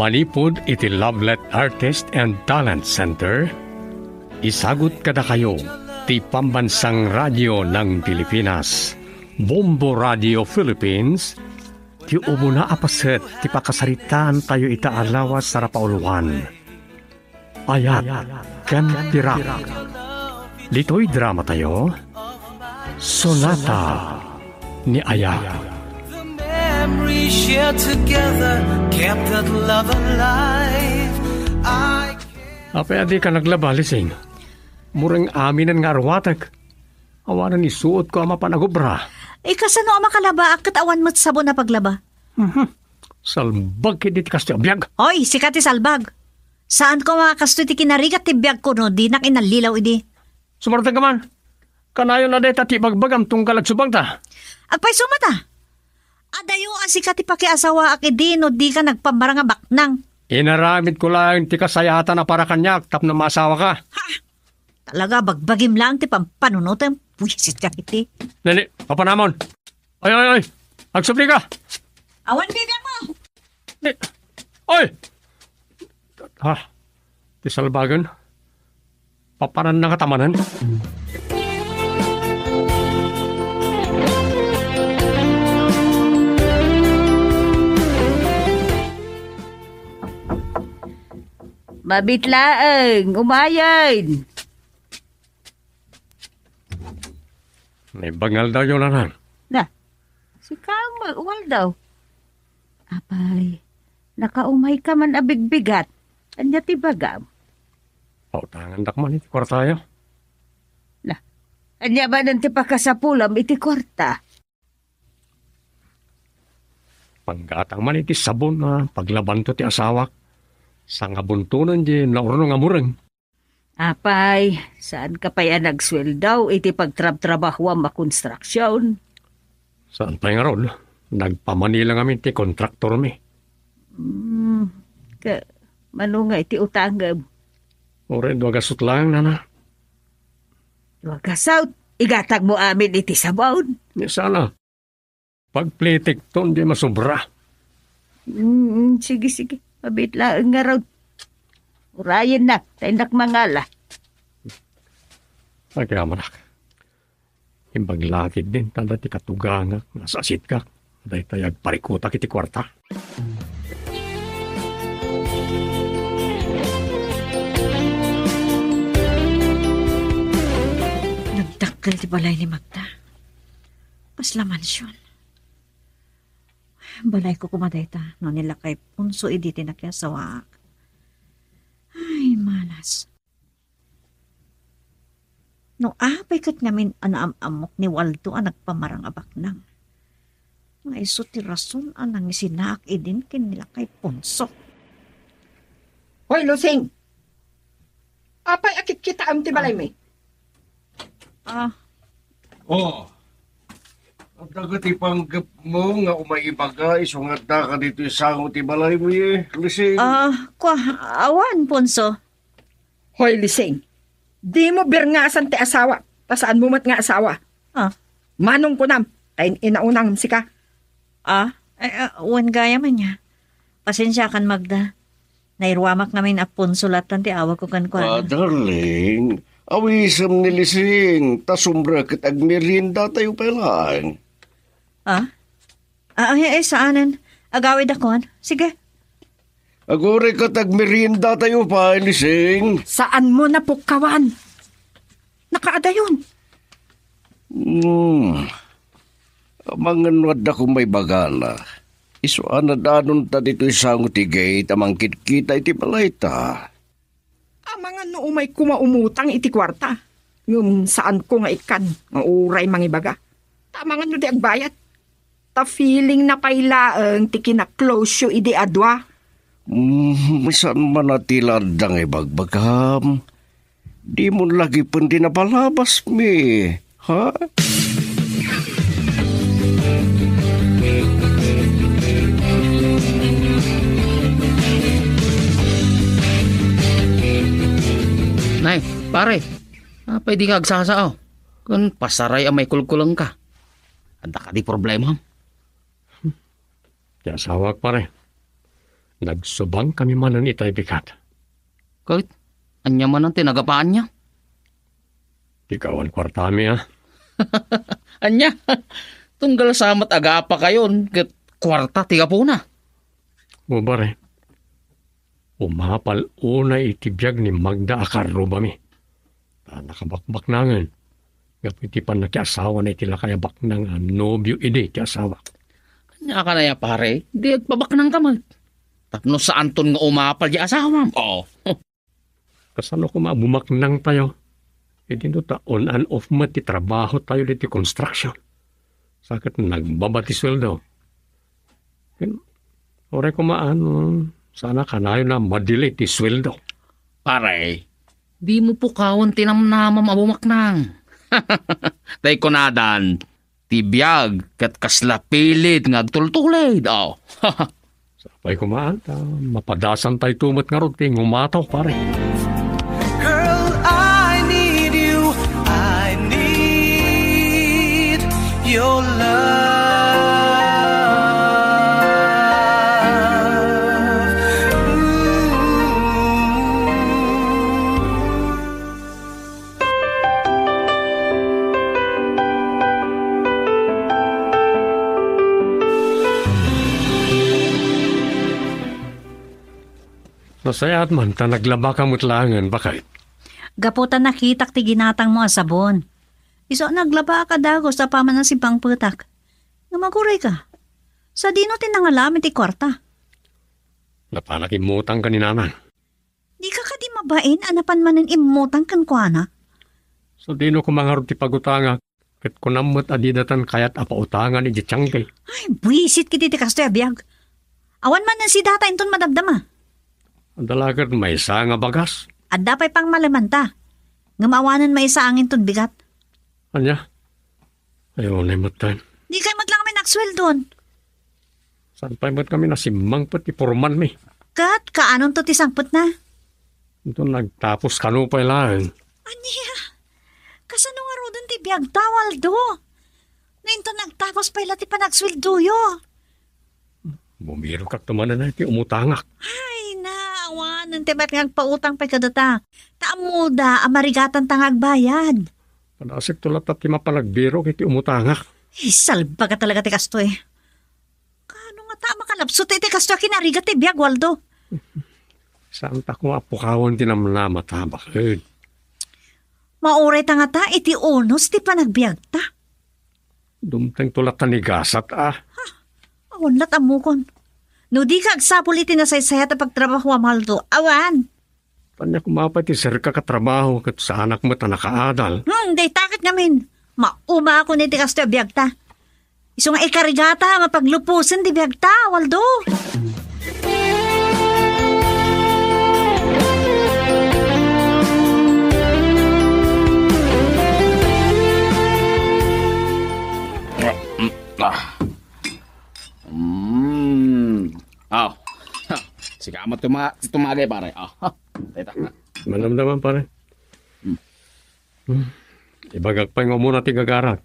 Manipod iti Lovelet Artist and Talent Center, isagut kada kayo ti Pambansang Radyo ng Pilipinas, Bombo Radio Philippines, ti umuna apaset ti pakasaritaan tayo itaalawas sa rapauluan. Ayat ken tirak. Dito'y drama tayo, Sonata ni Ayat. Memories shared together kept that love alive. Apay adi ka naglaba, Lising. Murang aminan nga arwatek. Awanan isuot ko ama panagubra. Kasano ang makalaba at awan mo't sabon na paglaba? Salbag kidit kasto abiyag. Oy, sikat ti salbag. Saan ko makakasto ti kinarigat ti biyag ko no, di na kinalilaw idi. Sumartang ka man. Kanayon na deta ti bagbagam tunggal agsubang ta. Agpay sumata. Adayo asikat ti pakiasawa akidi no di ka nagpambarang nga baknang. Inaramid ko lang ti kasayatan na para kanyak tap na masawa ka. Ha! Talaga bagbagim lang ti pampanunutan. Puyisit ka kiti. Nani, papanamon. Ay. Agsubli ka. Awan bibiyang mo. Oy! Ha? Ti salbagan? Papanan na katamanan? Mabitlaeng, umayan. May bangal daw yun nanan. Na, si Kang mag-uwal daw. Apay, nakaumay ka man abigbigat. Anya ti bagam. Pautangan dakman iti kwartayo. Na, anya ba nanti pakasapulam iti kwarta? Panggatang man iti sabon na paglaban to ti asawak. Sa nga buntunan di naurno nga mureng. Apay, saan ka pa yan nagsweldaw iti pagtrab-trabaho ang makonstruksyon? Saan pa nga rod? Nagpamanila kami ti kontraktor mi. Manunga iti utangam. Ore, duwagasot lang, nana. Wagasaut, igatag mo amin iti sabon. Sana. Pagplitik ton di masubra. Sige. Mabitlaeng nga raw. Urayan na, tayo nakmangala. Ay, kaya manak. Imbaglakid din, tanda ti katuganga, nasa asit ka. Day tayag parikuta kiti kwarta. Nagdakkel ti balay ni Magda. Pasla mansyon. Balay ko kumadayta, no nila kay punso iditi na kaya sawak. Ay, malas. No apay kat ngamin anaam-amok ni Waldo ang nagpamarang abak nang. Nga iso ti rason anang isinak idin kin nila kay punso. Hoy, Lusing! Apay akit kita am ti balay mi. Oh. Ang dagat ipanggap mo nga umaibaga isungat na ka dito isang ti balay mo Lusing. Awan, punso. Hoy, Lusing! Di mo birngasan ti asawa. Tasaan mo mat nga asawa. Manong ko nam. Tayin inaunang si ka. Wan gaya man niya. Pasensya kan Magda. Nairwamak namin punso latan ti awag ko kan kwa. Darling, awisam ni Lusing. Tasumbra kat agmerinda tayo pelan. Saanan? Agawid akon? Sige. Agore kat agmerinda tayo pa, Lusing. Saan mo napukawan? Nakaada yun. Manganwad ako may bagala. Isuan na danon ta dito isang utigay tamangkit kita iti balay ta. Mga no umay kumaumutang iti kwarta. Ngum saan ko nga ikan, nga uray mangibaga. Tamangan no di agbayat. Ta feeling na pailaang ti kina-close yo idi adwa. Saan man natiladang ibagbagam? Di mo lagi pun dinapalabas mi, ha? Nay, pare, pwede ka agsasao. Kung pasaray ang may kulkulang ka. Anda ka di problema. Kaya sawak pare. Nagsubang kami manan itay bigat. Kahit anya man ang tinagapaan niya. Ikawan kwartami ha. Anya, tunggal samat agapa kayon, kat kwarta tiga po na. Mubare. Umapal una itibiyag ni Magda Akarro bami. Nakabakbak nangan. Gapiti pa nakiasawa na itila kaya baknang nobyo ide ti asawa. Anya ka na ya pare, di agpabak ng kamag. Tapno saan ton nga umapal di asawa. Oh. Kasano ko mabumaknang tayo. E dito ta on and off mati trabaho tayo dito construction. Sakit nagbabati sweldo. Ore ko maano, sana kanayo na madili ti sweldo. Pare, di mo po kawon tinamnamam abumaknang. Tay ko nadan, tibiyag kat kaslapilit nga agtultulid. Oh. Sapay ko maanta, mapadasan tayo tumat nga ron, ngumataw pare. Girl, I need you. I need your love. Nasayat man, ta naglaba ka mutlangan, bakit? Gaputan nakitak ti ginatang mo asabon. Iso naglaba ka dago sa paman ng simpang putak. Nga maguray ka. Sa dino tinangalamit ti kwarta. Napanakimutang ka ni naman. Di ka di mabain anapan manin imutang kan kuana. So dino ko mangarot ti pagutanga, kat kunamot adidatan kayat apautangan iti tiyangkay. Ay, buisit kiti ti kastoy abiyag. Awan man ng si data inton madabdama. Ang dalagat may isa nga bagas. At dapay pang malamanta. Ngamawanan may isa angin ton bigat. Anya? Ayaw na imatan. Di kayo maglang kami naksweldon. Saan pa imot kami nasimang pati porman mi? Kat, kaanon to ti sangput na? Ito nagtapos kanupay lang. Aniya, kasano nga rodon ti biyag tawal do? Na ito nagtapos pa ila ti panagsweldo yo. Bumiro kak tumanan na iti umutangak. Ay, naawanan ti ba't ngagpautang pa kadata. Taamuda, amarigatan tangag bayad. Padasik tulat at mapalagbiro kiti umutangak. Salba ka talaga ti kastoy. Kano nga tama kalapso ti kastoy kinarigat ti biyag, Waldo? Saan ta kung apukawon tinamnama tabak. Mauray ta nga ta, iti unos ti panagbiag ta. Dumteng tulat ta ni gasat Awan lat amukon. No di ka agsapul iti nasaysayat na pagtrabaho Waldo. Awan. Kanya kumapay ti serka katrabaho kat sa anak mo ta nakaadal. Day takit ngamin. Mauma ako ni ti kastoy biyag ta. Iso nga ikarigata, mapaglupusin ti biyag ta, Waldo. Oh. Sikamat tumagay pare. Oh. Teta. Malamdaman pare. Ibagag pa nga muna ti gagarat.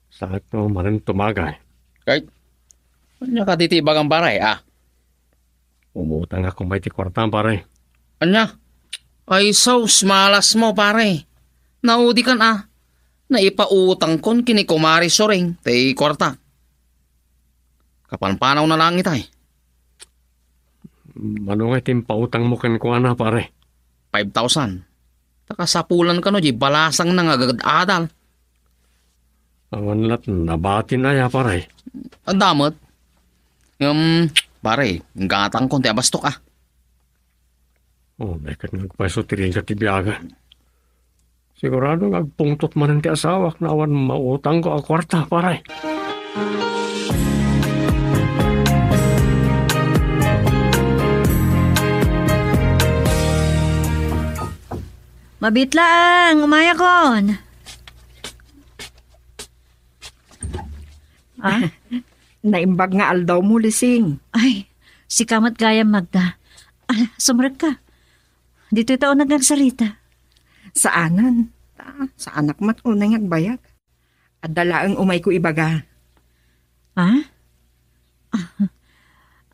Saat mo manin tumagay. Kahit, anya ka titibag ang pare, Umutang ako may ti kwartang pare. Anya? Ay, sos, malas mo pare. Naudi kan Naipautang kon kini kumari soring, tay kwarta. Kapanpanaw na lang itay. Ano nga timpautang mo kan kuha na pare? 5,000. Takasapulan ka no, di balasang na agad-adal. Awan lat, nabati na ya pare. Ang damot. Pare, ang gatang konti abastok Dekat nagpaso tiring sa tibiyaga. Sigurado agpungtot man ang ti asawak na awan mautang ko ang kwarta pare. Mabitlaang, umaya kon. Naimbag nga aldaw mo, Lising. Ay, si Kamat Gaya Magda. Sumrag ka. Dito ito nagsasalita. Saanan? Sa anak mat unang agbayag. At dalaang umay ko ibaga.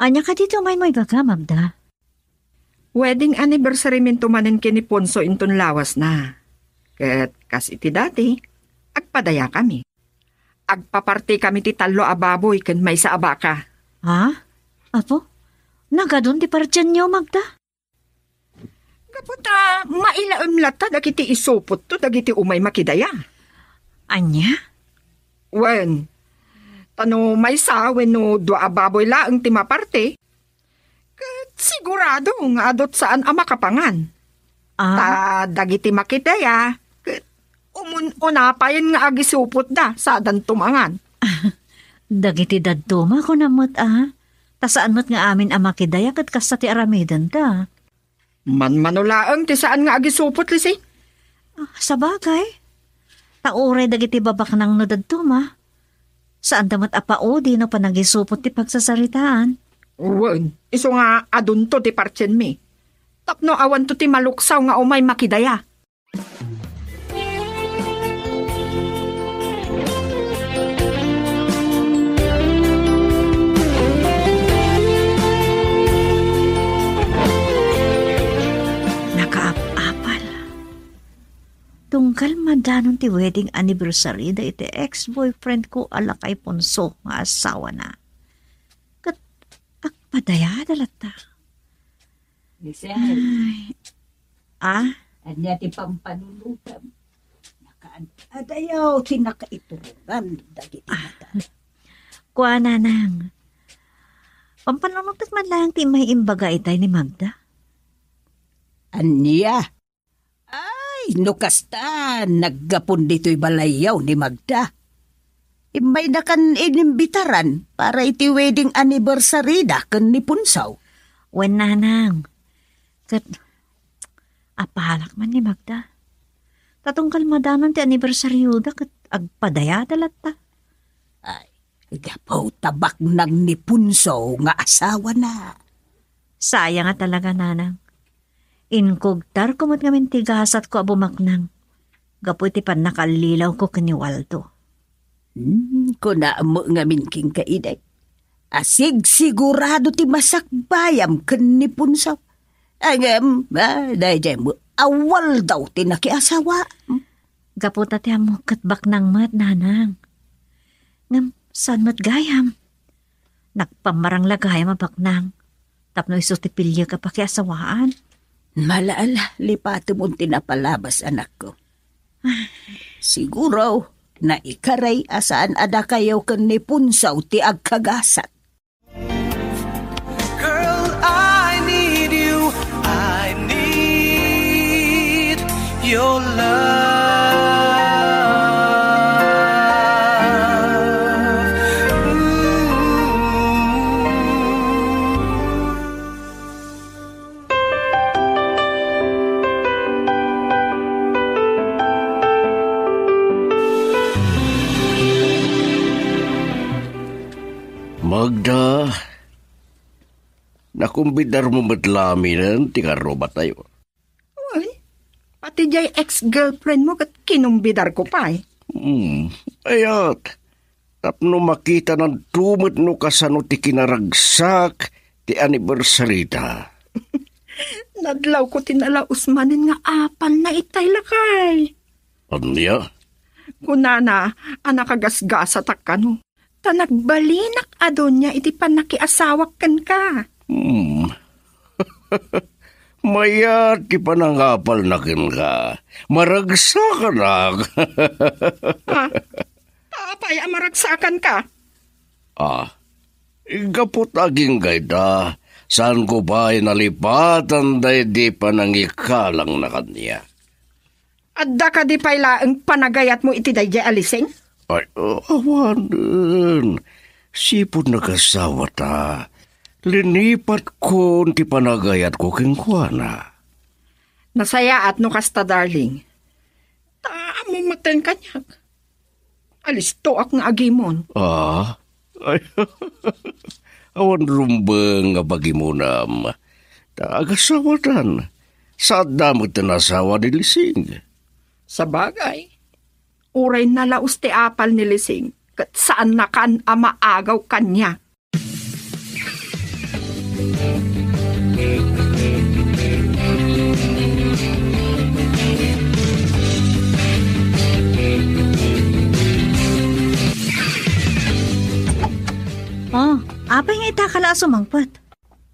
Anya ka dito may baga, Magda? Wedding anniversary minto manen kini Ponso inton lawas na. Ket kas iti dati, agpadaya kami. Agpaparti kami ti talo a baboy ken may sa abaka. Ha? Apo? Nagadun ti partyan niyo, Magda? Kaputa, mailaem lata dagiti isupot to dagiti umay makidaya. Anya? Wen, tano may sa wenno dua a baboy laeng ti maparte. Ket sigurado nga adot saan a makapangan. Ta dagiti makidaya, ket unapayan nga agisupot da sa adan tumangan. Dagiti dadtuma ko namot Ta saan mo't nga amin ang makidaya kat kasta ti aramidan ta. Manulaang ti saan nga agisupot lisi? Sa bagay. Tauray dagiti babak ng no dadtuma. Saan damat apao di no panagisupot ti pagsasaritaan. Wen, iso nga adun to ti partyen mi. Tapno awan to ti maluksaw nga umay makidaya. Tungkal madanon ti wedding anniversary da iti ex-boyfriend ko alakay Ponso nga asawa na. Kat akpadaya dalata. Lisel, anya ti pampanulutam. Nakaadayaw ti nakaiturugan dagiti mata. Kuha nang. Pampanulutat man lang ti may imbaga itay ni Magda. Anya? No kasta, naggapon dito'y balayaw ni Magda. May nakan inimbitaran para iti wedding anniversary da kan ni Punsaw. Wen nanang. Kat, apalak man ni Magda. Tatungkal madanon ti anniversary da kat agpadaya dalata. Ay, gapaw tabak nang ni Punsaw nga asawa na. Sayang nga talaga nanang. Inkugtar kumot ngamin tigasat ko abumaknang. Gapu iti pan nakalilaw ko kaniwalto. Kuna mo ngamin king kaiday. Asig sigurado ti masakbayam ken ni Punsaw. Agam, dayjay mo awal daw ti nakiasawa. Gapu tati mo katbak ng mat nanang. Ngam, saan mat gayam? Nagpamarang lagayam abaknang. Tapno iso ti pilya ka pakiasawaan. Malaala, lipato mong tinapalabas, anak ko. Siguro, na ikaray asaan ada kayo kan ni Punsaw ti agkagasat. Girl, I need you. I need your love. Magda, nakumbidar mo madlaminan, tingaro ba tayo? Uy, pati jay ex-girlfriend mo kat kinumbidar ko pa eh. Ayat, tapno makita ng tumot no kasano ti kinaragsak ti anniversary ta. Nadlaw ko tinalaos manin nga apal na itay lakay. Anya? Kunana, anak agasgasa takano. Ta nagbalinak adon niya iti panakiasawak kan ka. Maya ti panangapal na kin ka. Maragsakan na. Apay, maragsakan ka. Igapot aging gayda. Saan ko ba nalipatan dahi di panangikalang na kanya? Adda ka di pala ang panagayat mo iti dayjay alising? Ay, awan din. Sipod nag-asawa ta. Linipat ko ti panagayat ko kingkwana. Nasaya at no kasta, darling. Taamo maten kanyak. Alisto ak nga agimon. Ay, awan rumbeng nga bagimunam. Taag-asawa tan. Saad damot na asawa ni Lising. Sa bagay. Uray nalaos ti apal ni Lising, kat saan na kan amaagaw kanya. ka sumangpat?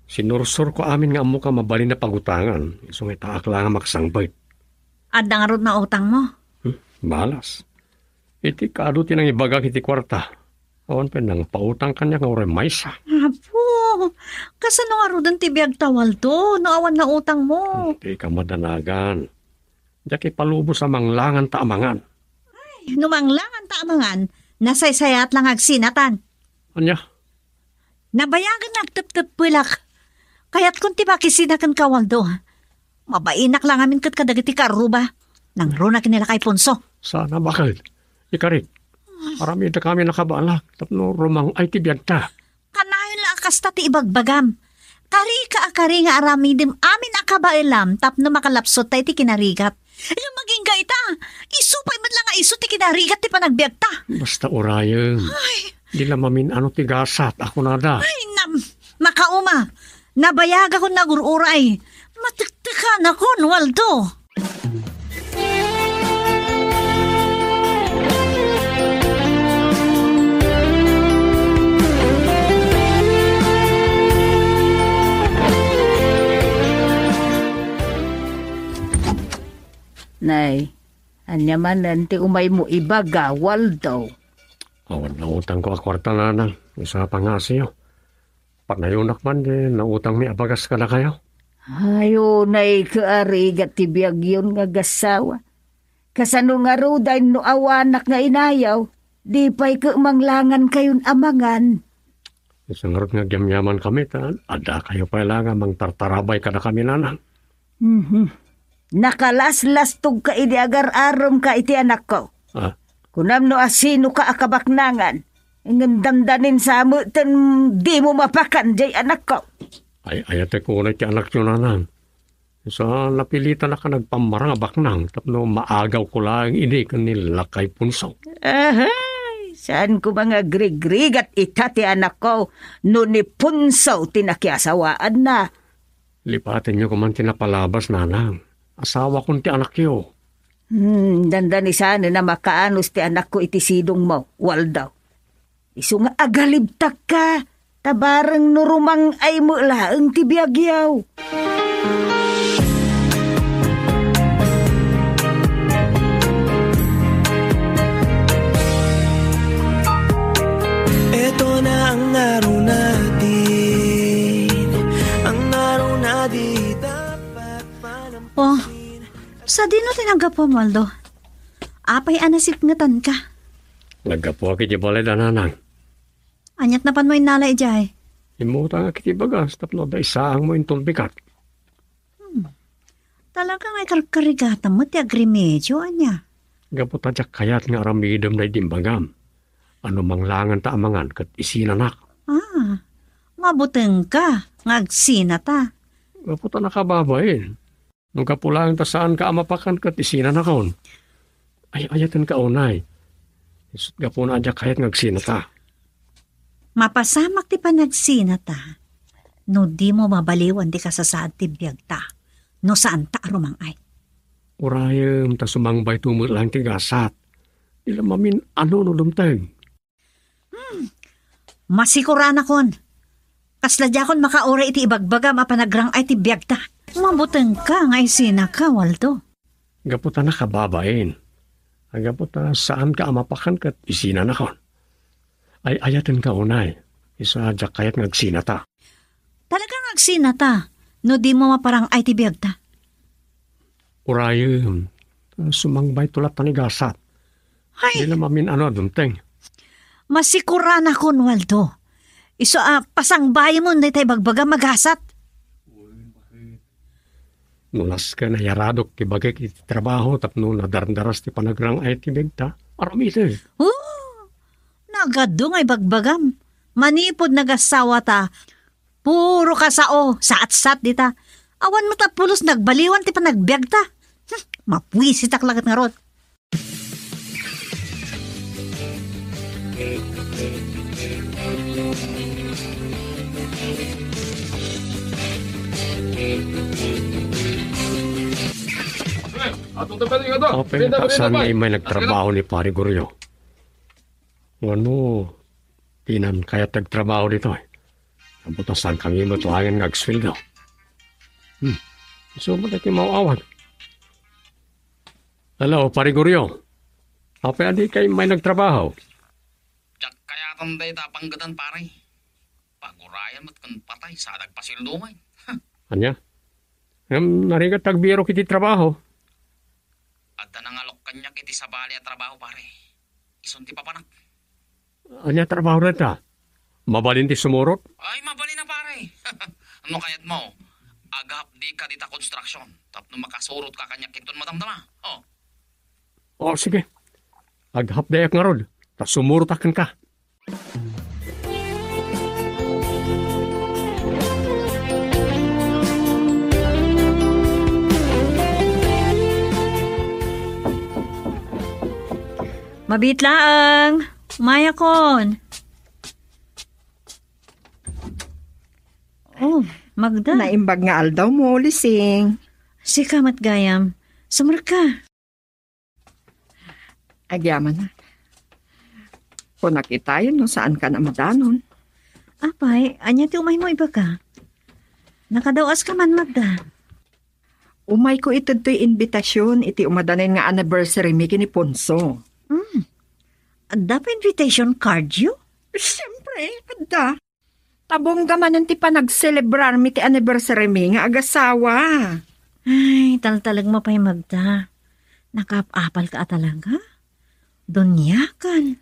Sinursur ko amin nga amo ka mabali na pagutangan. Isong itaak lang ang maksangbay. At nangarod na utang mo. Balas. Iti kaado tinang ibagak iti kwarta. Awan pa nang pautang kanya nga oray maysa. Apo, kasano nga rodan tibiyag tawal to? Naawan na utang mo. Iti ka madanagan. Diyaki palubo sa manglangan taamangan. Numanglangan taamangan, nasaysayat lang agsinatan. Anya? Nabayagan nagtap-tap pilak. Kaya't kung tibakisinakan ka, Waldo. Mabainak lang amin kat kadagiti karuba. Nang runa kinila kay Ponso. Sana bakit? Ikarit. Marami na kami nakabalak. Tapno rumang ay tibiyag ta. Kanayon lang kasta ti ibagbagam. Kari nga aramidim amin akabailam tapno makalapsot tayo ti kinarigat. Yung maging gaita, isupay man lang nga iso ti kinarigat ti panagbiag ta. Basta urayan. Di lamamin ano ti gasat. Ako nada. Ay, makauma. Nabayag ako nagururay. Matiktikan ako, Waldo. Nay, anya man nanti umay mo ibaga, Waldo. Awan na utang ko akwarta na nang. Isa pa nga siyo. Pag nayunak man din, nautang mi abagas ka na kayo. Ayo, nay, kaarigat tibiyag yun nga gasawa. Kasano nga ruday no awanak nga inayaw, di pa'y manglangan kayon amangan. Isang rot nga gyamyaman kami, ada kayo pa lang mang tartarabay ka na kami nanang. Nakalas-lastog ka iti agar-arom ka iti anak ko. Kunam no asino ka akabaknangan, ingandamdanin sa amutan di mo mapakan jay anak ko. Ay ayate ko na iti anak nyo nanang. Sa napilitan na ka nagpamarang abaknang, tapno maagaw ko lang ini kanila kay Punso. Ahay, saan ko mga grig-grig at itati anak ko, no ni Punso tinakiasawaan na. Lipatin nyo kuman tinapalabas nanang. Asawa kong ti anak yo. Dandani sana na makaanos ti anak ko iti sidong mo, Waldo. Isu nga agalibtak ka, tabarang nurumang ay mo laang ti biyagyaw. Ito na ang araw natin, ang araw na di dapat panampasin. Oh, sa di no tinanggap po, Waldo. Apay anasip ngatan ka. Nagkapo kiti balay da nanang. Anyat na pan mo inalay jay. Imuta nga kiti bagas, tapno da isaang mo intulbikat. Talagang ay karkarigata mo ti agrimedyo, anya. Gaputa jak kayat nga aramidom na idimbagam. Ano manglangan ta amangan kat isinanak. Mabuteng ka, ngagsinata. Gaputa nakababain. Nung kapulangan ta saan ka amapakan kat isinanakon. Ay ayatan ka unay. Isut gapo na jak kayat ngagsinata. Mapasamak ti panagsinata. No di mo mabaliwan di ka sa saad ti biyag ta. No saan ta arumang ay. Urayam ta sumangbay tumot lang ti gasat. Ila mamin ano no lumtag. Masikuran akon. Kasladya kon makaura iti ibagbagam a panagrang ay ti biyag ta. Mabuteng ka nga isina ka, Waldo. Gaputa na kababain. Gaputa saan ka amapakan kat isinanakon. Ay ayatan ka unay. Isa jak kayat ngagsinata. Talagang agsinata. No di mo maparang ay ti biyag ta. Urayam. Sumangbay tulat ta ni gasat. Ay, Ila mamin ano dunteng. masikuran akon, Waldo. Iso pasangbay mo na tayo bagbaga maghasat. Nulas ka na yaradok ti bagay iti trabaho tapno nadardaras ti panagrang ay ti bigta. Aramite. Nagado ngay bagbagam. Manipod nagasawa ta. Puro kasao, saat-sat dita. Awan mo ta pulos nagbaliwan ti panagbiag ta. Mapwisit ak lagat nga rot. Open ka saan nga may nagtrabaho ni Pari Guryo. Ano, tinan kaya tagtrabaho dito eh. Kabutasan kami mo tuhangan ng agsweldo. So, mo tayo mauawag. Hello, Pariguryo. Apa adi kay may nagtrabaho? Diyak kaya kang day tapanggatan pare. Pagurayan mo't kang patay sa dagpasildomay. Anya? Narigat tagbiro kiti trabaho. At nangalok kanya kiti sa bali at trabaho pare. Isunti pa panak. Anya trabaho na ta? Mabalin ti sumurot? Ay, mabali na pare. Ano kayat mo? Agap di ka dita construction. Tapno makasurot ka kanya kinton madamdama. Oh. O, sige. Aghapdayak nga rod. Tas sumurtakan ka. Mabitlaang. Maya kon. Oh, Magda. Naimbag nga aldaw mo, Lising. Si Kamat Gayam. Sumar ka. Agyaman na. Kung nakita yun, no, saan ka na madanon? Apay, anya ti umay mo iba ka. Nakadawas ka man, Magda. Umay ko ito to'y invitasyon, iti umadanin nga anniversary mi kini Ponso. Dapat invitation card you? Siyempre, kada. Tabong gamanan ti pa nag-celebrar mi ti anniversary mi nga agasawa. Ay, taltalag mo pa'y Magda. Nakapapal ka talaga? Dunyakan.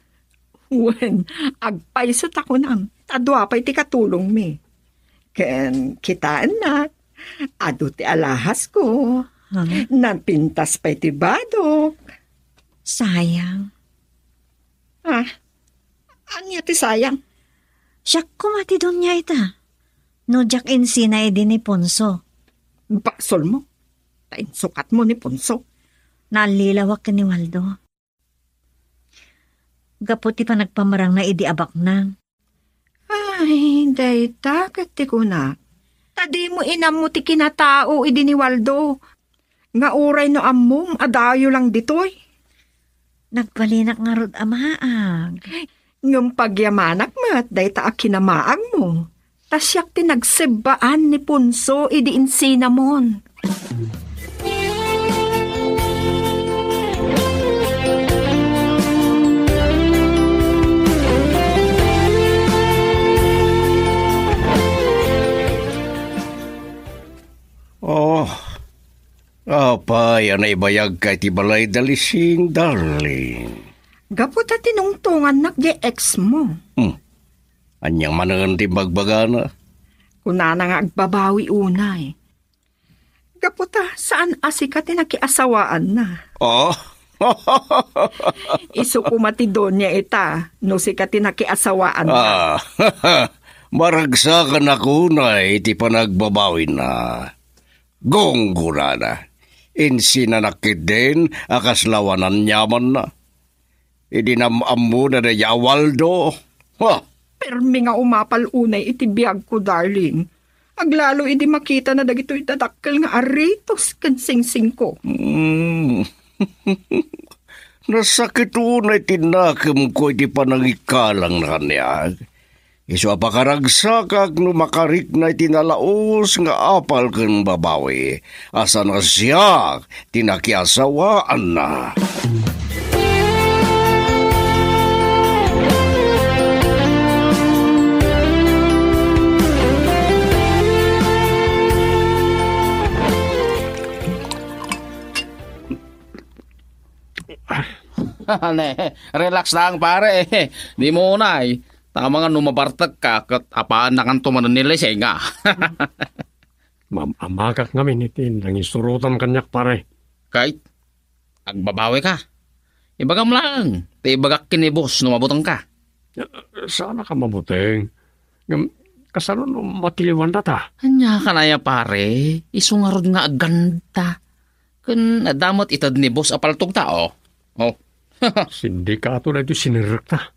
Wen, agpaisot ako nang. Tadwa pa'y ti katulong mi. Ken, kita anak. Ado ti alahas ko. Napintas pa'y ti badok. Sayang. Anya ti sayang? Siya kumati doon niya ita. No jak insina edi ni Ponso. Baksol mo. Tain sukat mo ni Ponso. Nalilawak ka ni Waldo. Gaputi pa nagpamarang na idi abak nang. Ay, day takat ti kunak. Tadi mo inam mo ti kinatao idi ni Waldo. Nga uray no ammom, adayo lang ditoy. Nagpalinak nga rod amaag. Ngam pagyamanak mat, day ta kinamaag mo. Tasyak ti nagsebaan ni Ponso idi insinamon. Oh, apa yan ay bayag kay ti balay dalising, darling. Gapot at tinungtungan nak di ex mo. Anyang manangan ti bagbagana. Kuna na nga agbabawi unay. Gapot saan asika tinakiasawaan na. Oh, Isu kumati doon niya ita, no sika tinakiasawaan na. maragsakan ako na iti panagbabawi na. Gonggura na. Insinanakit din akaslawanan nyaman na. Idinamam mo na ya Waldo. Ha? Permi nga umapal unay iti biyag ko, darling. Aglalo idi makita na dagito'y dadakkel nga aritos kan singsing ko. Nasakit unay tinakam ko iti panangikalang na kanyag. Iso apakaragsak no makarik na itinalaos nga apal kang babawi. Asa na siya tinakiasawaan na. Relax lang pare. Di mo na tama nga numabartag ka kat apaan na kanto man nila nga. Amagak ngamin itin, nang isurutan kanyak pare. Kahit agbabawi ka. Ibagam lang. Ibagak kinibos numabutang ka. Sana ka mabuting. Kasano no matiliwan na ta? Anya ka na ya pare. Isungarod nga aganda. Kun adamot itad ni boss apaltog tao. Oh. Sindikato na ito sinirekta.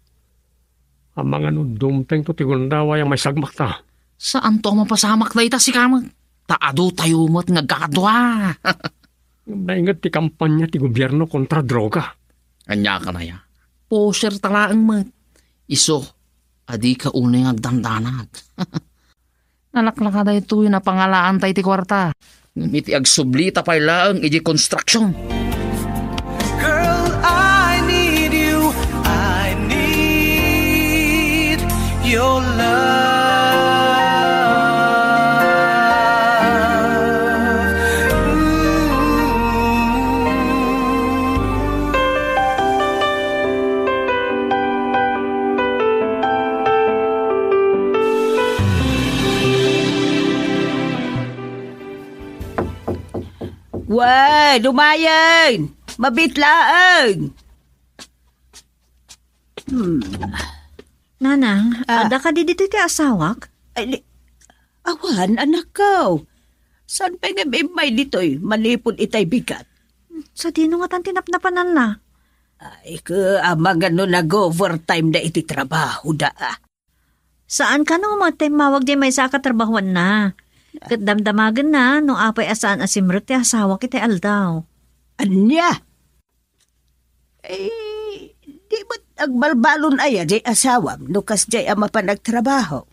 Ang mga dumteng to tigundawa yung may sagmak ta. Saan to mapasamak na ita si kamag? Taado tayo mo't nagkakadwa. Naingat ti kampanya ti gobyerno kontra droga. Anya ka na ya. Poser talaang mat. Iso, adi ka unay agdandanag. Nalaklakada ito yung napangalaan tayo ti kwarta. Iti agsublita pa lang iti construction. Girl, I need you. I need your love. Wah, lumayan! Mabitlaan! Nanang, ada ka di dito ti asawak? Ay, awan, anak ko. Saan pa nga may dito'y manipod itay bigat? Sa dino nga tan tinapnapanan na. Ay, amang ano nag-overtime na iti trabaho da. Saan ka no mawag di may sa katrabahuan na? Kat damdamagan na no apay asaan asimrut ti asawa kiti aldaw. Anya? Eh, di ba't agbalbalon aya di asawam no kas di ama pa nagtrabaho?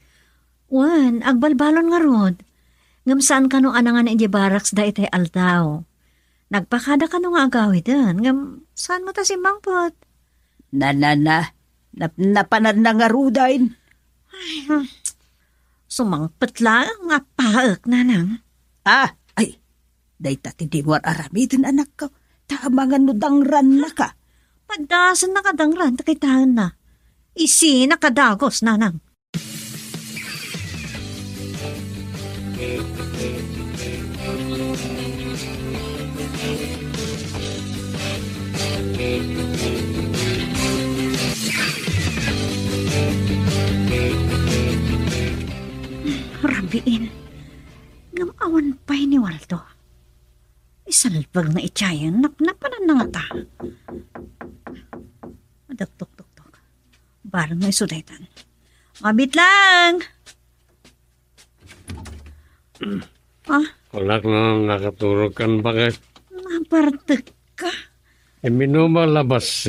Wan, agbalbalon nga rod. Ngam saan ka no anangan iti baraks da iti aldaw. Nagpakada ka no nga agawi dan. Ngam saan mo ta si Mangpot? Napanad na nga rudain. Sumangpet lang nga paek, nanang. Ay, day tati di mo aramidin anak ko. Taamangan no dangran na ka. Padasan nakadangran, takitahan na. Isi nakadagos, nanang. Rabiin, ngamawan pa'y ni Waldo. Isalbag na itsayan, napnapanan na nga ta. Madagtok-tok-tok. Barang na isudaytan. Mabit lang! Kulak na nakaturog kan bakit? Nabartek ka. Minumalabas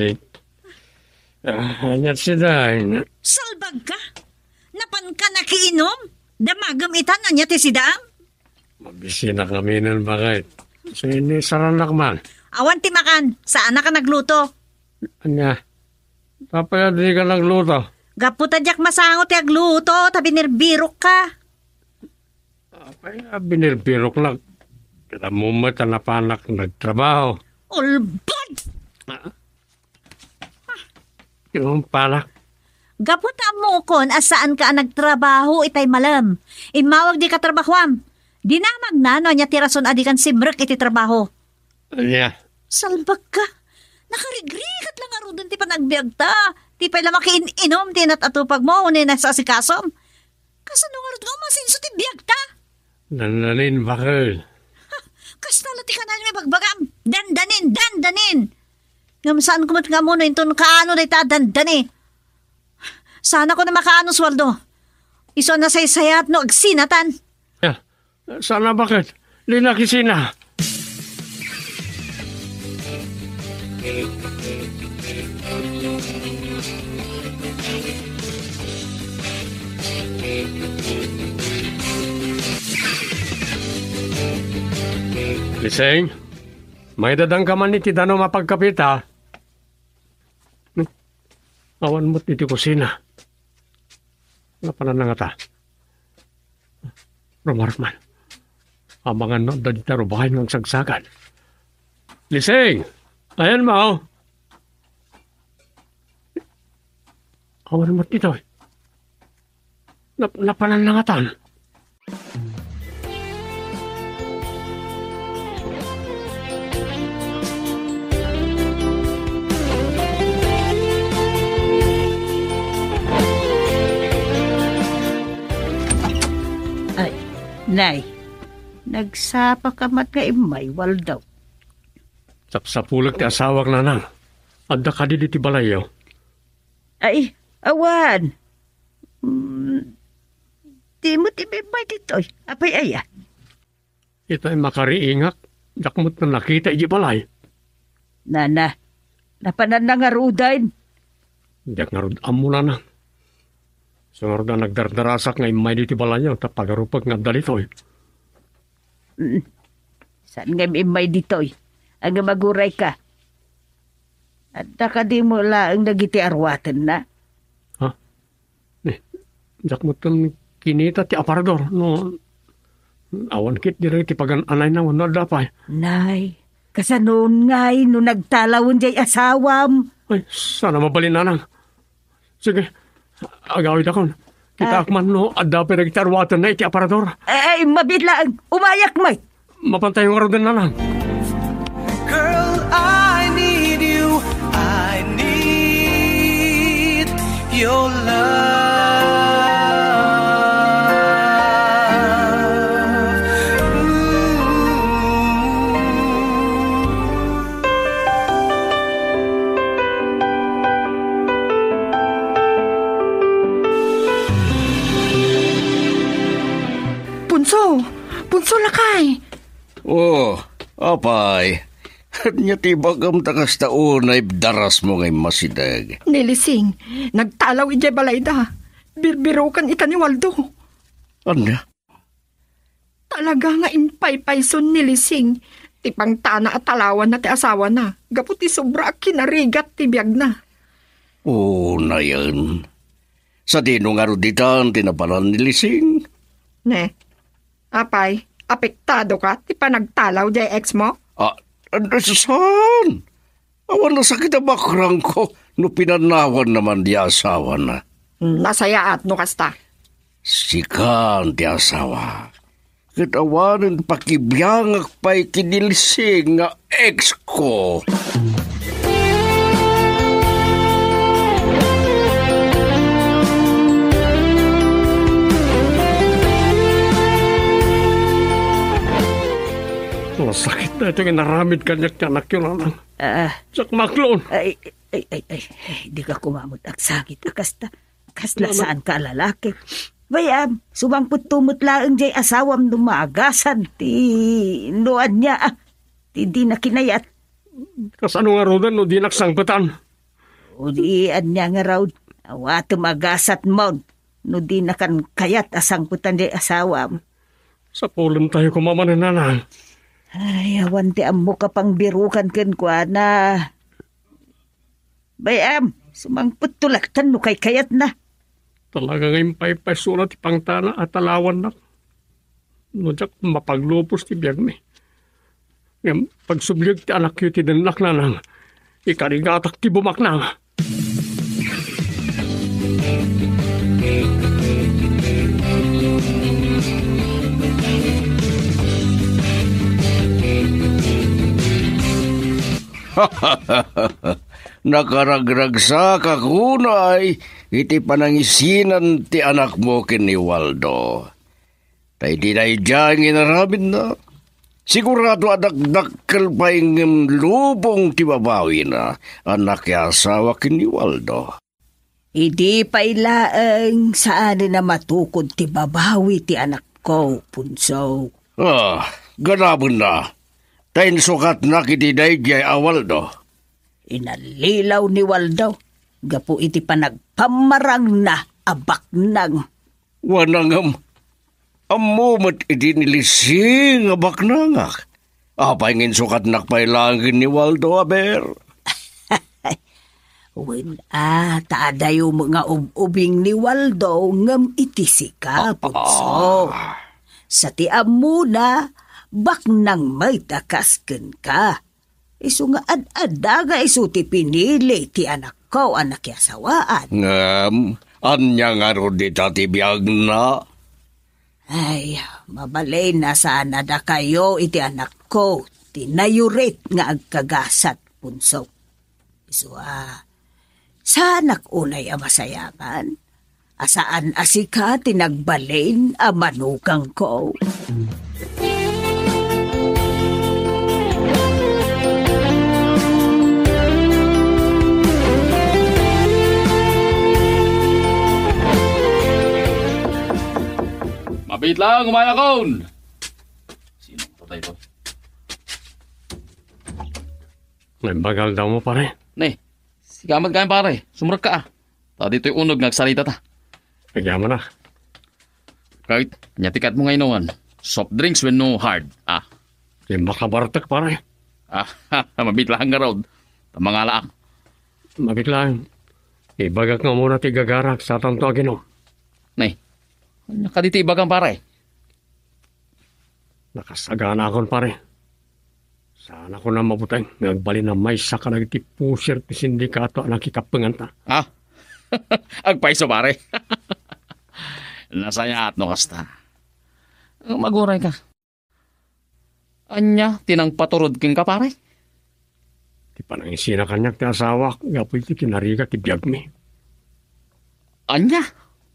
anyat si Dain. Salbag ka? Napan ka nakiinom? Damagam itan na niya ti sidam? Mabisina kami nun bakit? So ini saranak man. Awan ti makan, saan na ka nagluto? Anya, papaya di ka nagluto. Gaputa jak masango ti agluto, tabi nirbirok ka. Papaya binirbirok lang. Kita mo mata na panak nagtrabaho. Ulbod! Yung panak. Gaputa mo kon asaan ka nagtrabaho itay malam. Imawag di ka trabahwam. Dinamag na no niya tirason adikan si Mrek iti trabaho. Anya, Salbag ka. Nakarigrigat lang arudon ti panagbiag ta. Ti pa'y lamakiin-inom ti natatupag mo unin na sa asikasom. Kasano nga arudon masinso ti biag ta? nanalin bakit? Kastala ti kanan may bagbagam. Dandanin. Ngam saan kumot nga mo no inton kaano na ita dandani. Sana ko na makaano swaldo. Iso na saysayat no agsinatan. Yeah. Sana bakit? Linakisina. Liseng, may dadang ka man iti dano mapagkapit ha. Awan mo't iti kusina. Napanan na nga ta. Romarman. Amangan no, dadi tarubahin ng sagsagan. Liseng! Ayan mo. Awan mo't ito. Napanan na nga ta. Nay, nagsapa ka mat nga imay, Waldo. Sapsapulag ti asawak na nang. Adda ka di balayo. Ay, awan. Di mo timibay dito. Apay aya. Ito ay makariingak. Dakmot na nakita iji balay. Napanan na nga rudain. Diyak nga rod amula na. Sungar na nagdardarasak nga imay diti balayaw ta pagarupag nga dalitoy. Saan nga may ditoy? Ang maguray ka. At ka di mo lang nagiti arwatan na. Jak mo itong kinita ti aparador. No, awan kit dire ti pagan-anay na wala dapay. Nay, kasanon ngay no nagtalawon jay asawam. Ay, sana mabalin na nang. Sige, agawid ako. Kita akman no, adda pinagtarwatan na iti aparador. Ay, mabitlaan. Umayak may. Mapantay yung arudan na lang. Girl, I need you. I need your love. Punso lakay. Oh, apay. At niya tibagam takas taunay daras mo ngay masidag. Nilising, nagtalaw ijay balayda. Birbirukan ita ni Waldo. Ano? Talaga nga impay-payson nilising. Tipang tana at talawan na ti asawa na. Gaputi sobra kinarigat ti biyag na. Oo na yan. Sa dinong aruditan, tinapalan nilising. Ne, apay, apektado ka ti panagtalaw jay ex mo? Ano saan? Awan na sakit ang bakrang ko no pinanawan naman di asawa na. Nasayaat no kasta. Sikan di asawa. Katawanan pakibiyangak pa'y kinilising nga ex ko. Sakit na ito naramid kanyak tiyanak yun anang. Sak maklon. Ay, di ka kumamot ak sakit. Kasla saan ka lalaki. Bayam, sumangput tumot laang jay asawam dumagasan. Ti noan niya ti di na kinayat. Kasano nga rodan no di naksangpatan. O di niya nga raw. Awa tumagasat mo. No di na kan kayat asangputan jay asawam. Sa pulan tayo kumamanan nanang. Ay, awan ti amo ka pang birukan ken kwa na. Bayam, sumangput tulaktan no kay kayat na. Talaga ngayon paypaysulat ipang tana at talawan na. No, jak mapaglupos ti biyag mi. Ngayon, pagsublig ti anak yu ti danlak na nang. Ikarigatak ti bumak na. Nakaragragsa ka kunay, iti panangisinan ti anak mo kini Waldo. Tay di na dyan inarabin na. Sigurado adakdakkel pa yung lubong ti babawi na anak ya asawa kini Waldo. Idi pa ilaang saan na matukod ti babawi ti anak ko, punso. Ganabon na. Tayin sukat na kiti dayjay Waldo. Inalilaw ni Waldo. Gapu iti panagpamarang na abaknang. Wanangam, amumat iti nilising abaknangak. Apay ngin sukat nakpailangin ni Waldo, aber. Taadayo mga ubing ni Waldo ngam iti sika, punso. Sa tiam muna, baknang may takasken ka. Isu nga ad-adaga isu ti pinili ti anak ko, anak yasawaan. Anya nga ro di tati biyag na. Ay, mabalay na sana da kayo iti anak ko. Tinayurit nga agkagasat, punso. Isu sanak unay masayangan. Asaan asika tinagbalin a manugang ko. Mabit lang, umayakon! Sinong patay to? May bagal daw mo pare. Ne, sigamat kain pare. Sumurag ka Tadi to'y unog nagsalita ta. Nagyaman na. Kahit nyatikat mo ngayon, soft drinks when no hard. Di makabartak pare. Mabitlahan nga raw. Mga laang. Mabitlaan. Ibagak nga muna ti gagarak sa tanto aginom. Nay, nakaditi ibagang pare. Nakasagana akon pare. Sana ko na mabutay. Nagbali na may saka nagtipusir ti sindikato ang nakikapengan ta. Agpaiso pare. Nasaya at no kasta. Maguray ka. Anya, tinang paturod king ka pare? Ti panangisina kanyak ti asawa. Gapoy ti kinariga ti biyag mi. Anya?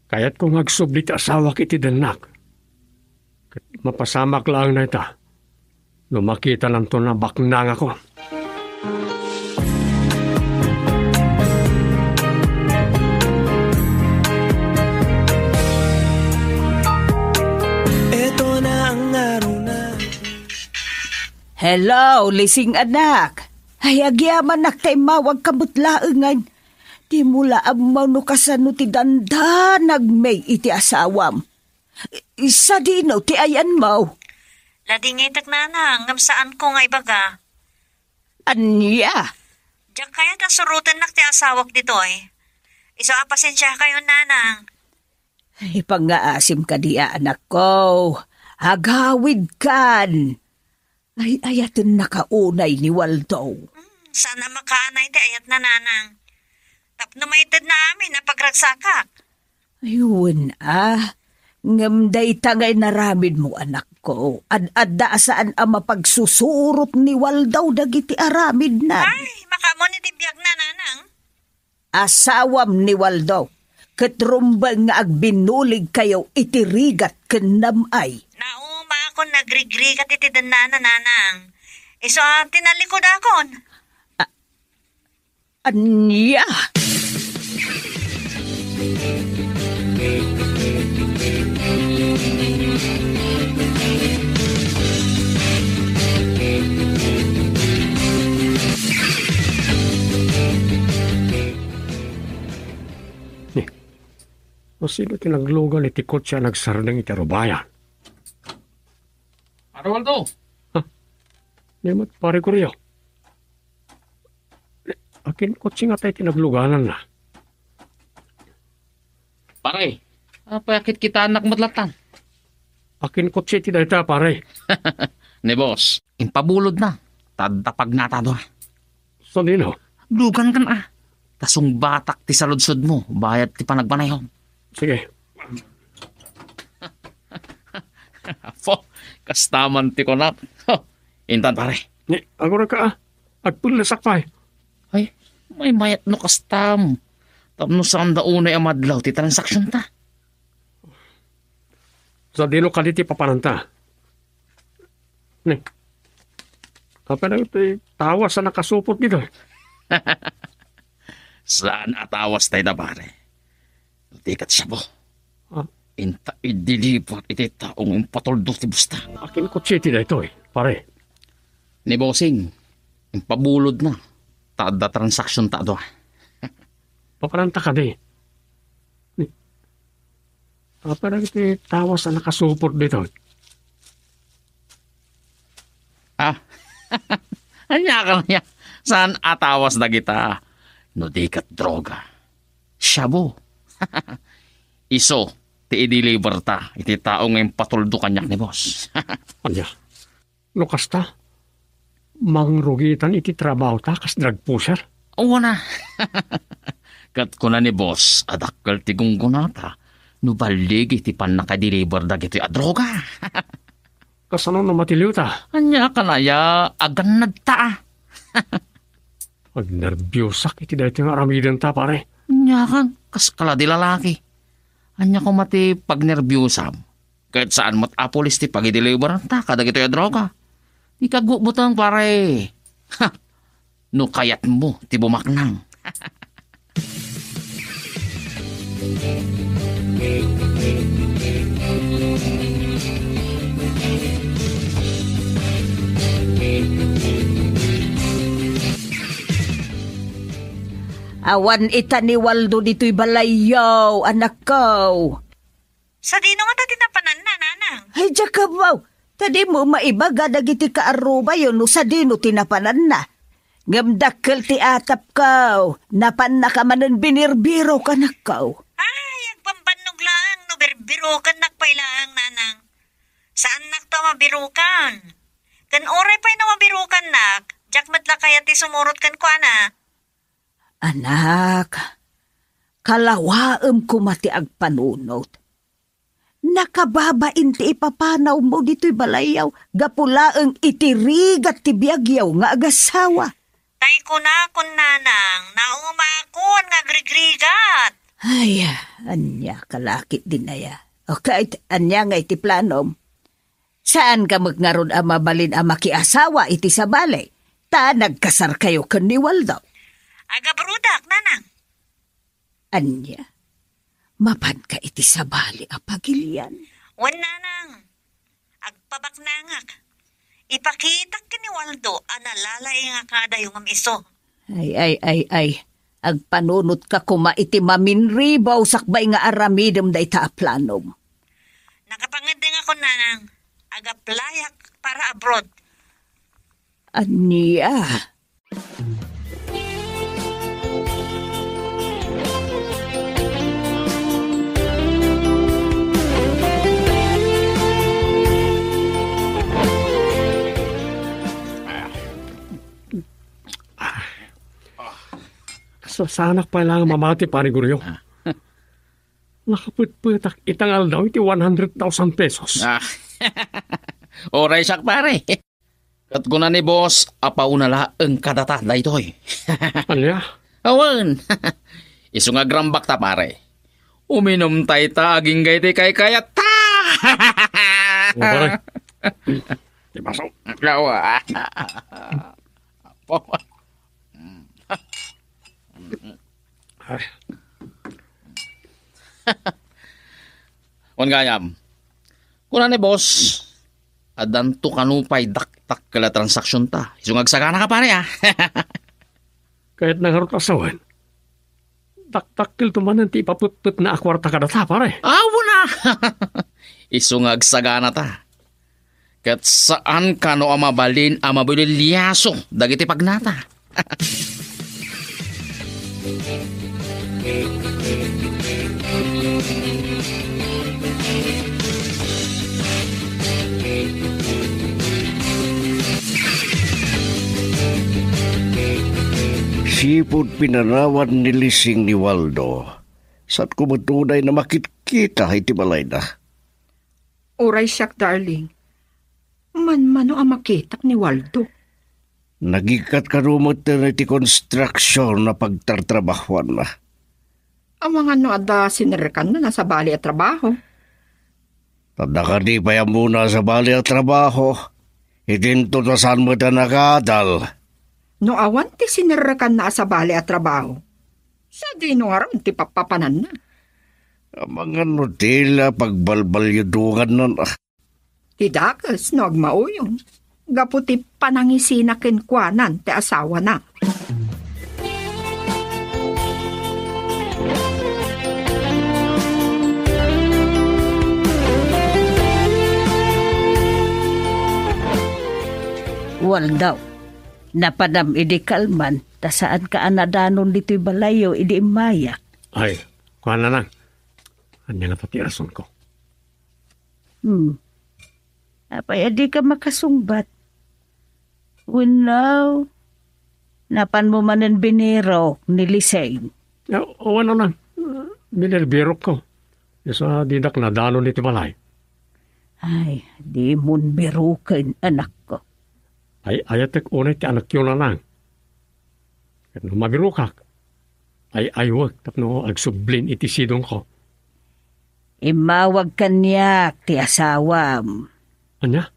Kaya't kung agsubli ti asawa kiti denak. Mapasamak lang na ita. Lumakita lang to na baknang ako. Eto na ang araw na. Hello, lising anak. Hayagyaman naktaimawag kabutlaengan. Di mula amaw no kasano ti danda nagmay iti asawam. Isa dino ti ayan mo. Ladingitak nanang, ngam saan ko nga ibaga. Anya? Diyak kaya ta surutan nak ti asawak ditoy. Iso apasensya kayo nanang. Ipangaasim ka di anak ko. Hagawid kan. Ay ayatun nakaunay ni Waldo. Sana makaanay ti ayat na nanang. Tapno maitid na amin na pagragsakak. Ayun ngamday tangay naramid mo anak ko. Ad-adda saan ang mapagsusurot ni Waldo dagiti aramid na. Ay, makamo ni tibiyag na nanang. Asawam ni Waldo. Katrumbang nga agbinulig kayo itirigat kanamay. Nauma ako nagrigrigat iti danana nanang. Iso tinalikod akon. Anya? O sino tinaglugan iti kotse nagsardeng iti rubayan? Arwaldo! Nimat pare ko riyo. Akin kotse nga tayo tinagluganan na. Pare, payakit kita anak madlatan. Akin kotse ti dayta pare. Ni boss, impabulod na. Tadapag na tado. So dino? Lugan kan Tasong batak ti saludsod mo, bayad ti panagbanayong. Sige. Kastaman ti konak. Intan pare. Ni, agora ka agpulasak pa Ay, may mayat no kastam. Tapno saan daunay amadlaw ti transaksyon ta. Sa dino kaliti papananta. Ni, apa na ito tawa sa nakasupot dito. Saan atawas tayo na pare? Tikat siya po. Inta idilipat iti taong impatoldo ti busta. Akin kotse ti dayto pare. Ni bossing, impabulod na. Tada transaksyon ta do. Papananta ka di. Ni, apa na ito tawa sa nakasupot dito. Anya ka niya. Saan atawas na kita? No di kat droga. Shabu. Iso, ti i-deliver ta. Iti tao ngayon patuldo kanyak ni boss. Anya, lukas ta. Mangrugitan iti trabaho ta kas drug pusher. Oo na. Kat ko na ni boss, adakkel ti gunggunata. No balig iti pan naka-deliver da gito a droga. Kasano na matiliw ta? Anya ka na ya, agan nagta. Pag nervyosak iti dahito nga aramidan ta pare. Anya kan, kaskala di lalaki. Anya ko mati pag nervyosam. Kahit saan mat apolis ti pag i-deliver ta, kada gito ya droga. Di ka gubutang pare. No kayat mo, ti bumaknang. Awan ita ni Waldo dito'y balayaw, anak ko. Sa dino nga dati napanan na, nanang. Ay, Jakabaw, tadi mo maibaga dagiti kaaruba yun no sa dino tinapanan na. Ngamdakkel ti atap ko, napan na ka manan binirbiro ka na ko. Ay, agpambanog lang, no birbirukan nakpailaang, nanang. Saan nak to mabirukan? Kan oray pa'y na mabirukan nak, jak madla kaya ti sumurot kan ko, ana. Anak, kalawaem ko mati agpanunot. Nakababain ti ipapanaw mo dito'y balayaw, gapulaeng itirigat ti biyagyaw nga agasawa. Tay ko na kun nanang, naumakon nga grigrigat. Ay, anya kalakit din na ya. Okay, anya nga iti planom. Saan ka magngaron ang mabalin ang makiasawa iti sa balay? Ta nagkasar kayo kan ni Waldo. Aga brudak, nanang. Anya, mapan ka iti sa balay a pagilian. Wan, nanang. Agpabaknangak. Ipakitak ki ni Waldo, analalay nga kada yung amiso. Ay. Agpanunot ka kuma iti maminribaw sakbay nga aramidem da ita a planom. Nakapangandeng ako, nanang. Aga playak para abroad. Anya? So, sana pa lang mamati, paniguryo. Nakaputputak itangal daw iti 100,000 pesos. Oray sak pare. Kat kuna ni boss, apaunala ang kadata na ito'y. Anya? Awan. Isu nga grambak ta pare. Uminom tay ta aging gayti kay kayat ta. Pare. Di baso. Lawa. Ay. Wan gayam. Kuna ni boss, adanto kanupay daktak kala transaksyon ta. Isungag sagana ka pare Kahit nangarot asawan, taktakil tumanan ti ipaputput na akwarta kada ta, pare. Awo na. Isungag sagana ta. Kat saan ka no amabalin amabililyaso dagiti pagnata. Sipod pinanawan ni Lising ni Waldo. Sat kumutunay na makitkita iti balay na. Oray siyak, darling. Man-mano ang makitak ni Waldo. Nagikat karumot na iti construction na pagtartrabahuan na. Ang mga no ada sinirkan na nasa bali at trabaho. Tanda ka di pa yan muna sa bali at trabaho. Itinto na saan mo na nakadal. No awan ti sinirkan na sa bali at trabaho. Sa di no aram ti papapanan na. Ang mga nutila pagbalbalyudungan nun. Ti dakas no agmauyon. Gaputi panangisinakin kwanan ti asawa na. Waldaw, napadam idi kalman, ta saan ka anadanon dito'y balayo idi imaya. Ay, kuha na lang. Anya na pati rason ko. Apay, adi ka makasungbat. Unaw, napan mo manan biniro ni Liseng. O ano lang, binerbirok ko. Isa didak na danon iti balay. Ay, di mon birukin anak ko. Ay ayatek unay ti anak yun na lang. At no mabirukak, ay aywag tapno agsublin iti sidong ko. Imawag kanyak ti asawam. Anya?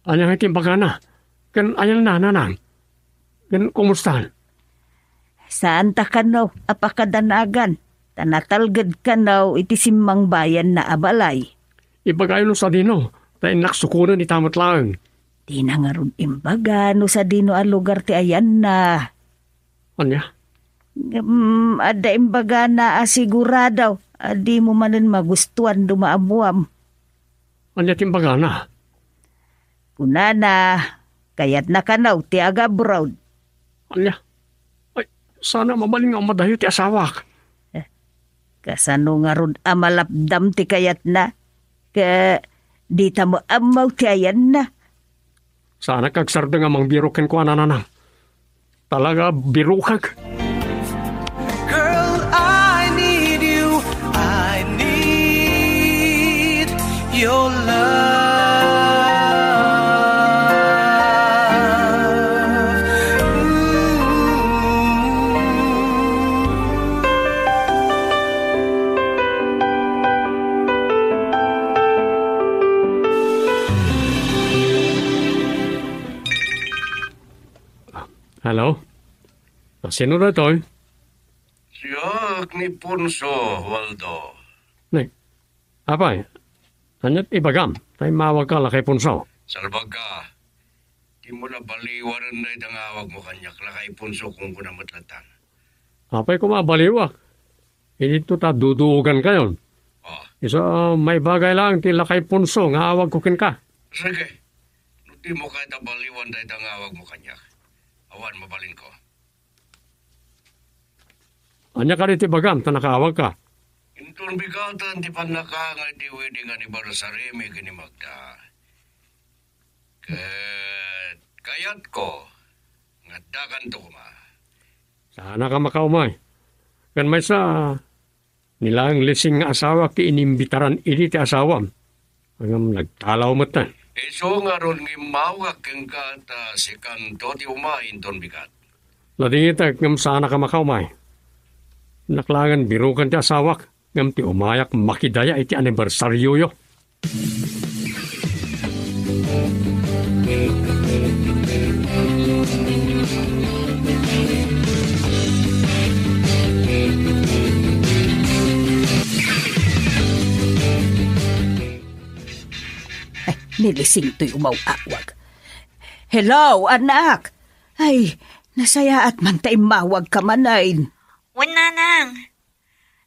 Anya nga iti bagana? Kan ayan na nanang? Kan kumustan? Saan ta kanaw apakadanagan? Tanatalgad kanaw iti simmang bayan na abalay. Ibagay no sa dino, tayo naksukunan itamat lang. Di na nga ron imbaga no sa dino ang lugar ti ayan na. Anya? Ada imbaga na asiguradaw. Adi mo manin magustuhan dumaabuam. Anya timbaga na. Kunana, kayat nakanaw ti aga broad. Anya. Ay, sana mabaling ang madayo ti asawak. Kasano nga ron amalapdam ti kayat na. Ka di ta mo amaw ti ayan na. Sana kagsarda nga mang birukin ko ananang. Talaga birukag. Girl, I need you. I need your love. Hello? Sino na ito? Siyak ni Punso, Waldo. Nay, apay, anyat ibagam, tayo mawag ka lakay punso. Salbag ka. Di mo na baliwaran na itangawag mo kanyak lakay Punso kung kunamatlatan. Apay ko mabaliwak. Ito ta dudugan kayon. Oh, Isa may bagay lang ti lakay punso nga awag ko kin ka. sige. No di mo kahit baliwan na itangawag mo kanyak. Awan, mabalin ko. Anya ka rin ti bagam, ta nakaawag ka. Intun bigatan ti panaka nga di wedi nga ni Barasarimi kini Magda. Kayat ko, nga dagan to kuma. Sana ka makaumay. Kan may sa nilang lising nga asawa ki inimbitaran ini ti asawam. Hanggang nagtalaw mo ta. Iso nga ron ng mawag kang kata si Kanto ti umain ton bigat. Ladingita ngam sana ka makaumay. Naklangan birukan ti asawak ngam ti umayak makidaya iti anibersaryo yo. Nilising to'y umawawag. Hello, anak! Ay, nasaya at man tayo mawag ka manayin. Nanang.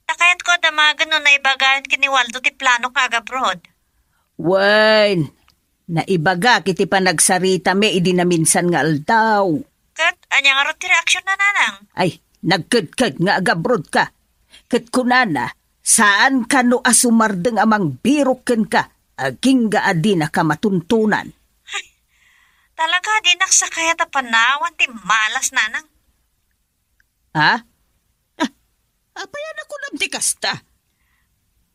Takayat ko damagan no na ibagaan kini Waldo ti plano kaga abroad. Wen, naibaga kiti pa nagsarita me idi na minsan nga aldaw. Kat, anya nga ro ti reaksyon na nanang. Ay, nagkadkad nga agabrod ka. Kat kunana, saan ka no asumardeng amang biruken ka, aging gaadi na ka matuntunan. Talaga di naksakayat a panawan ti malas nanang. Ha? Apayan ako nam ti kasta.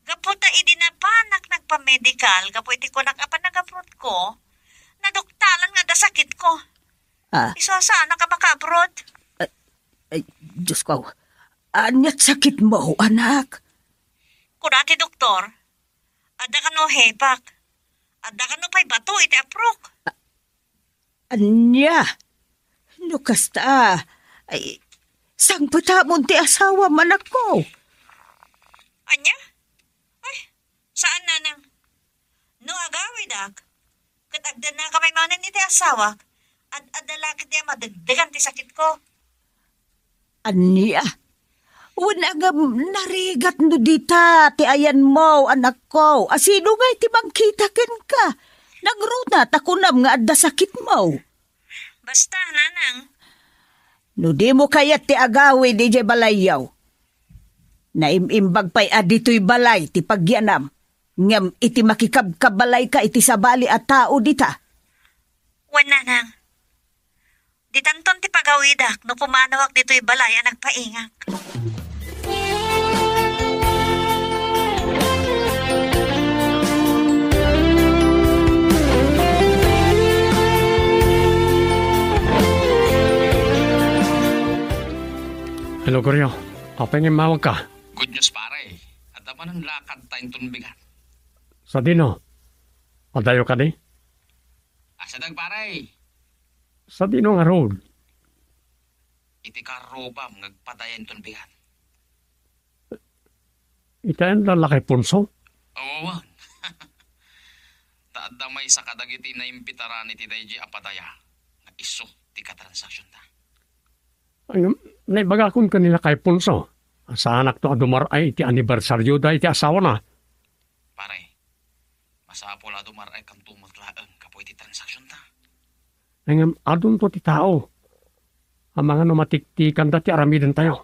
Kaputa idi na panak nagpa-medical, kapu iti ko nakapan nag-abroad ko, nadoktalan nga da sakit ko. Ah, Iso saan ka maka-abroad? ay, Diyos ko. Anyat sakit mo, anak. Kunati doktor, ada ka no hepak, ada ka no pa'y bato iti aprok. Anya? No kasta. Ay, sang patamon ti asawa manak mo. Anya? Ay, saan nanang? No agawid ak. Katagdan na kamay manan iti asawa, at adalakit niya madagdagan ti sakit ko. Anya? Wala nga narigat no dita ti ayan mo, anak ko. Asino nga iti magkitakin ka? Nagrunat ako nam nga adda sakit mo. Basta, nanang. No di mo kayat ti agawi di jay balayaw. Naimimbag pa'y adito'y balay ti pagyanam. Ngam iti makikabkabalay ka iti sabali at tao dita. Wan nanang. Di tanton ti pagawidak no pumanawak dito'y balay ang nagpaingak. Hello, Goryo. Apa nga mawag ka? Good news pare. At naman ang lakad tayong tunbigan. Sa dino? Padayo ka di? Asadag pare. Sa dino nga road? Iti karobam ngagpadayan tunbigan. Itayan lalaki punso? Oo. Taadda may sa kadagiti na impitaran iti dayji apadaya. Nga iso ti katransaksyon ta. Ay, naibagakon kanila kay Punso. Sa anak to adumaray iti anibersaryo da iti asawa na. Pare, masapol adumaray kang tumutlaan kapo iti transaksyon ta. Ngam adun to ti tao. Ang mga numatiktikan da ti aramiden tayo.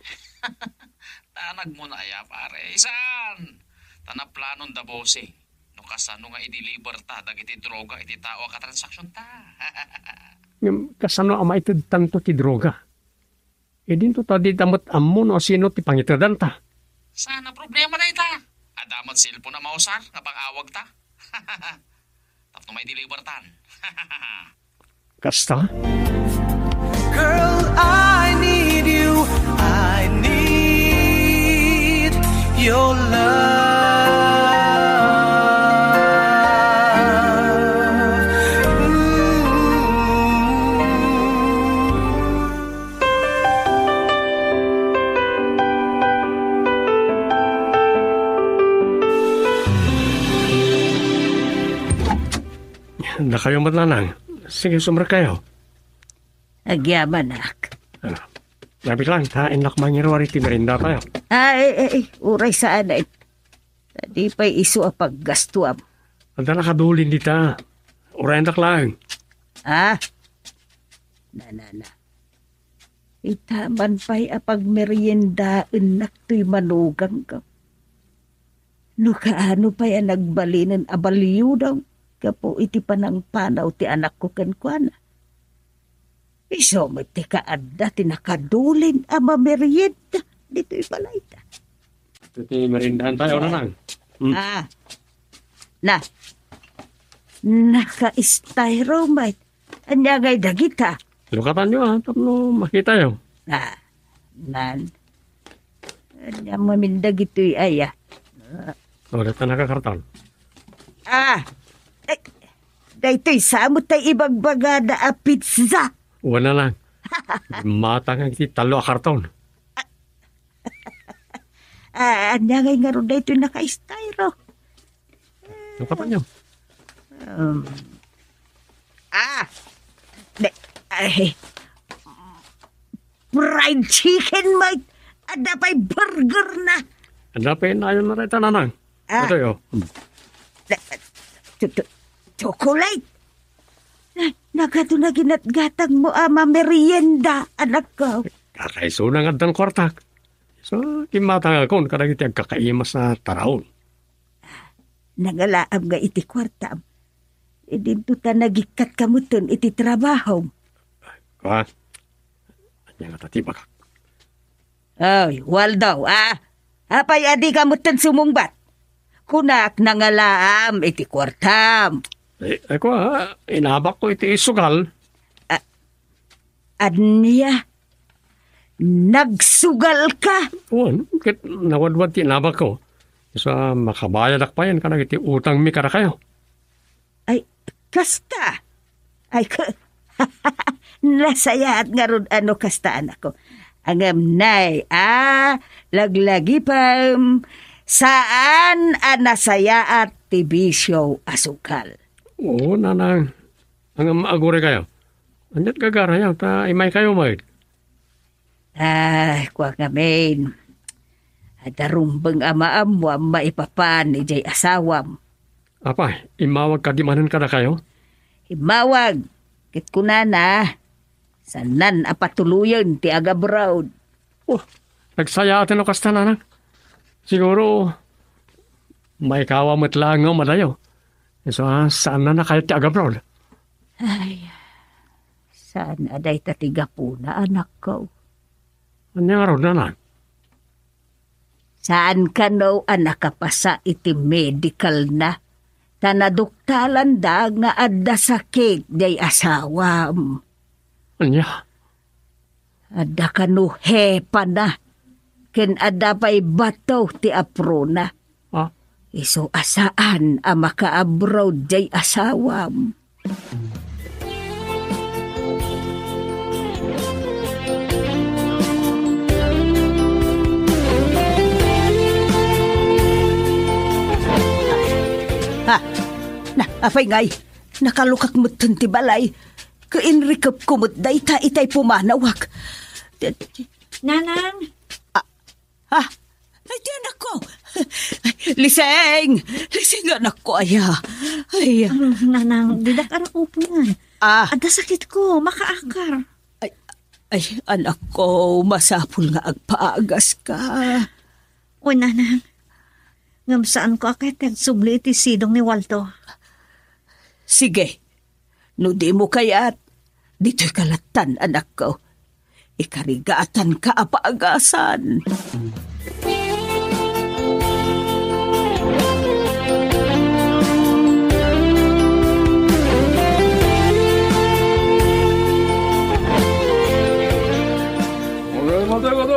Tanag mo na ya, pare. Isan! Tanaplanon da bose. No kasano nga i-deliver ta, dagiti droga, iti tao ka transaksyon ta. Ngam kasano ang maitid tanto ti droga. E din to tadi damot ammo no sino ti pangitadan ta. Sana problema na ita. Adamat cellphone na mausar, nga pang-awag ta. Tapno may deliver tan. Kasta? Girl, I need you. I need your love. Na kayo matlanang. Sige, sumra kayo. Agyaman, nak. Ano? Labit lang, tain nak mangirwari ti merinda tayo. Uray saan ay. Di pa'y iso a paggastuam. Anda nakadulin dita. Urayan dak lang. Na. Itaman pa'y a pagmeriendaan nakto'y manugang ka. No kaano pa'y a nagbalinan abaliw daw. Kapo iti panang panaw ti anak ko kenkwana. Iso mo ti kaadda ti nakadulin ama merienda. Dito'y palayta. Iti merindahan tayo na lang. Naka-styromite. Anya ngay dagita. Lukatan nyo tapno makita yun. Nan. Anya mamindag ito'y aya. Ulit na nakakartan. Daytoy samot tay ibagbagada a pizza. Wala lang. Matang ang iti talo a karton. Anya ngay nga ron daytoy naka-styro. Lukatan nyo. Fried chicken, mate. Ada pa'y burger na. Andapin na yun na rin tananang. Ito yun. Chocolate. Nagato na ginatgatag mo ama merienda, anak ko. Kakaiso na nga dan kwartak. So, kimatang akon kadang iti agkakaimas na taraon. Nangalaam nga iti kwartam. Dito ta nagikat kamuton iti trabaho. Kwa? Anya nga tatibak. Ay, Waldo, apay adi kamuton sumungbat. Kunak nangalaam iti kwartam. Kwa, inabak ko iti isugal. Anya? Nagsugal ka? Oo, nawadwad ti inabak ko. Isa makabayad akpayan ka na iti utang mi kada kayo. Ay, kasta. Ay, nasayaat nga ron ano kasta anak ko. Angam nay, laglagi pam, saan nasayaat ti bisyo asukal. Oo, nanang. Ang agure kayo. Anyat gagara yaw, ta imay kayo mo. Kwa ngamin. Adarumbang amaam mo ang maipapan ni jay asawam. Apa, imawag ka di manan kada kayo? Himawag, kit kunana, sanan apatuluyan ti agabroad. Oh, nagsaya atin o kasta nanang. Siguro, may kawamot lang nga madayo. So, saan na kayo ti agabroad? Ay, saan aday tatiga po na anak ko? Anya nga ron nanang? Saan ka no nakapasa iti medical na? Tanaduktalan da nga adda sakit day asawam. Anya? Adda ka no hepa na. Ken adda pa'y bato ti apro na. Iso asaan ang maka-abroad day asawam. Apay ngay, nakalukak mo balay. Kainrikap kumot day ta itay pumanawak. Nanang! Ha? Ay, di anak ko. Liseng! Liseng anak ko, aya. Ay, Nanang, didak arak upungan. ah, Ada sakit ko, makaakar. ay, anak ko, masapul nga agpaagas ka. O nanang, ngam saan ko akit nagsubli iti sidong ni Walto. Sige, no di mo kaya't, dito'y kalatan, anak ko. Ikarigatan ka apaagasan.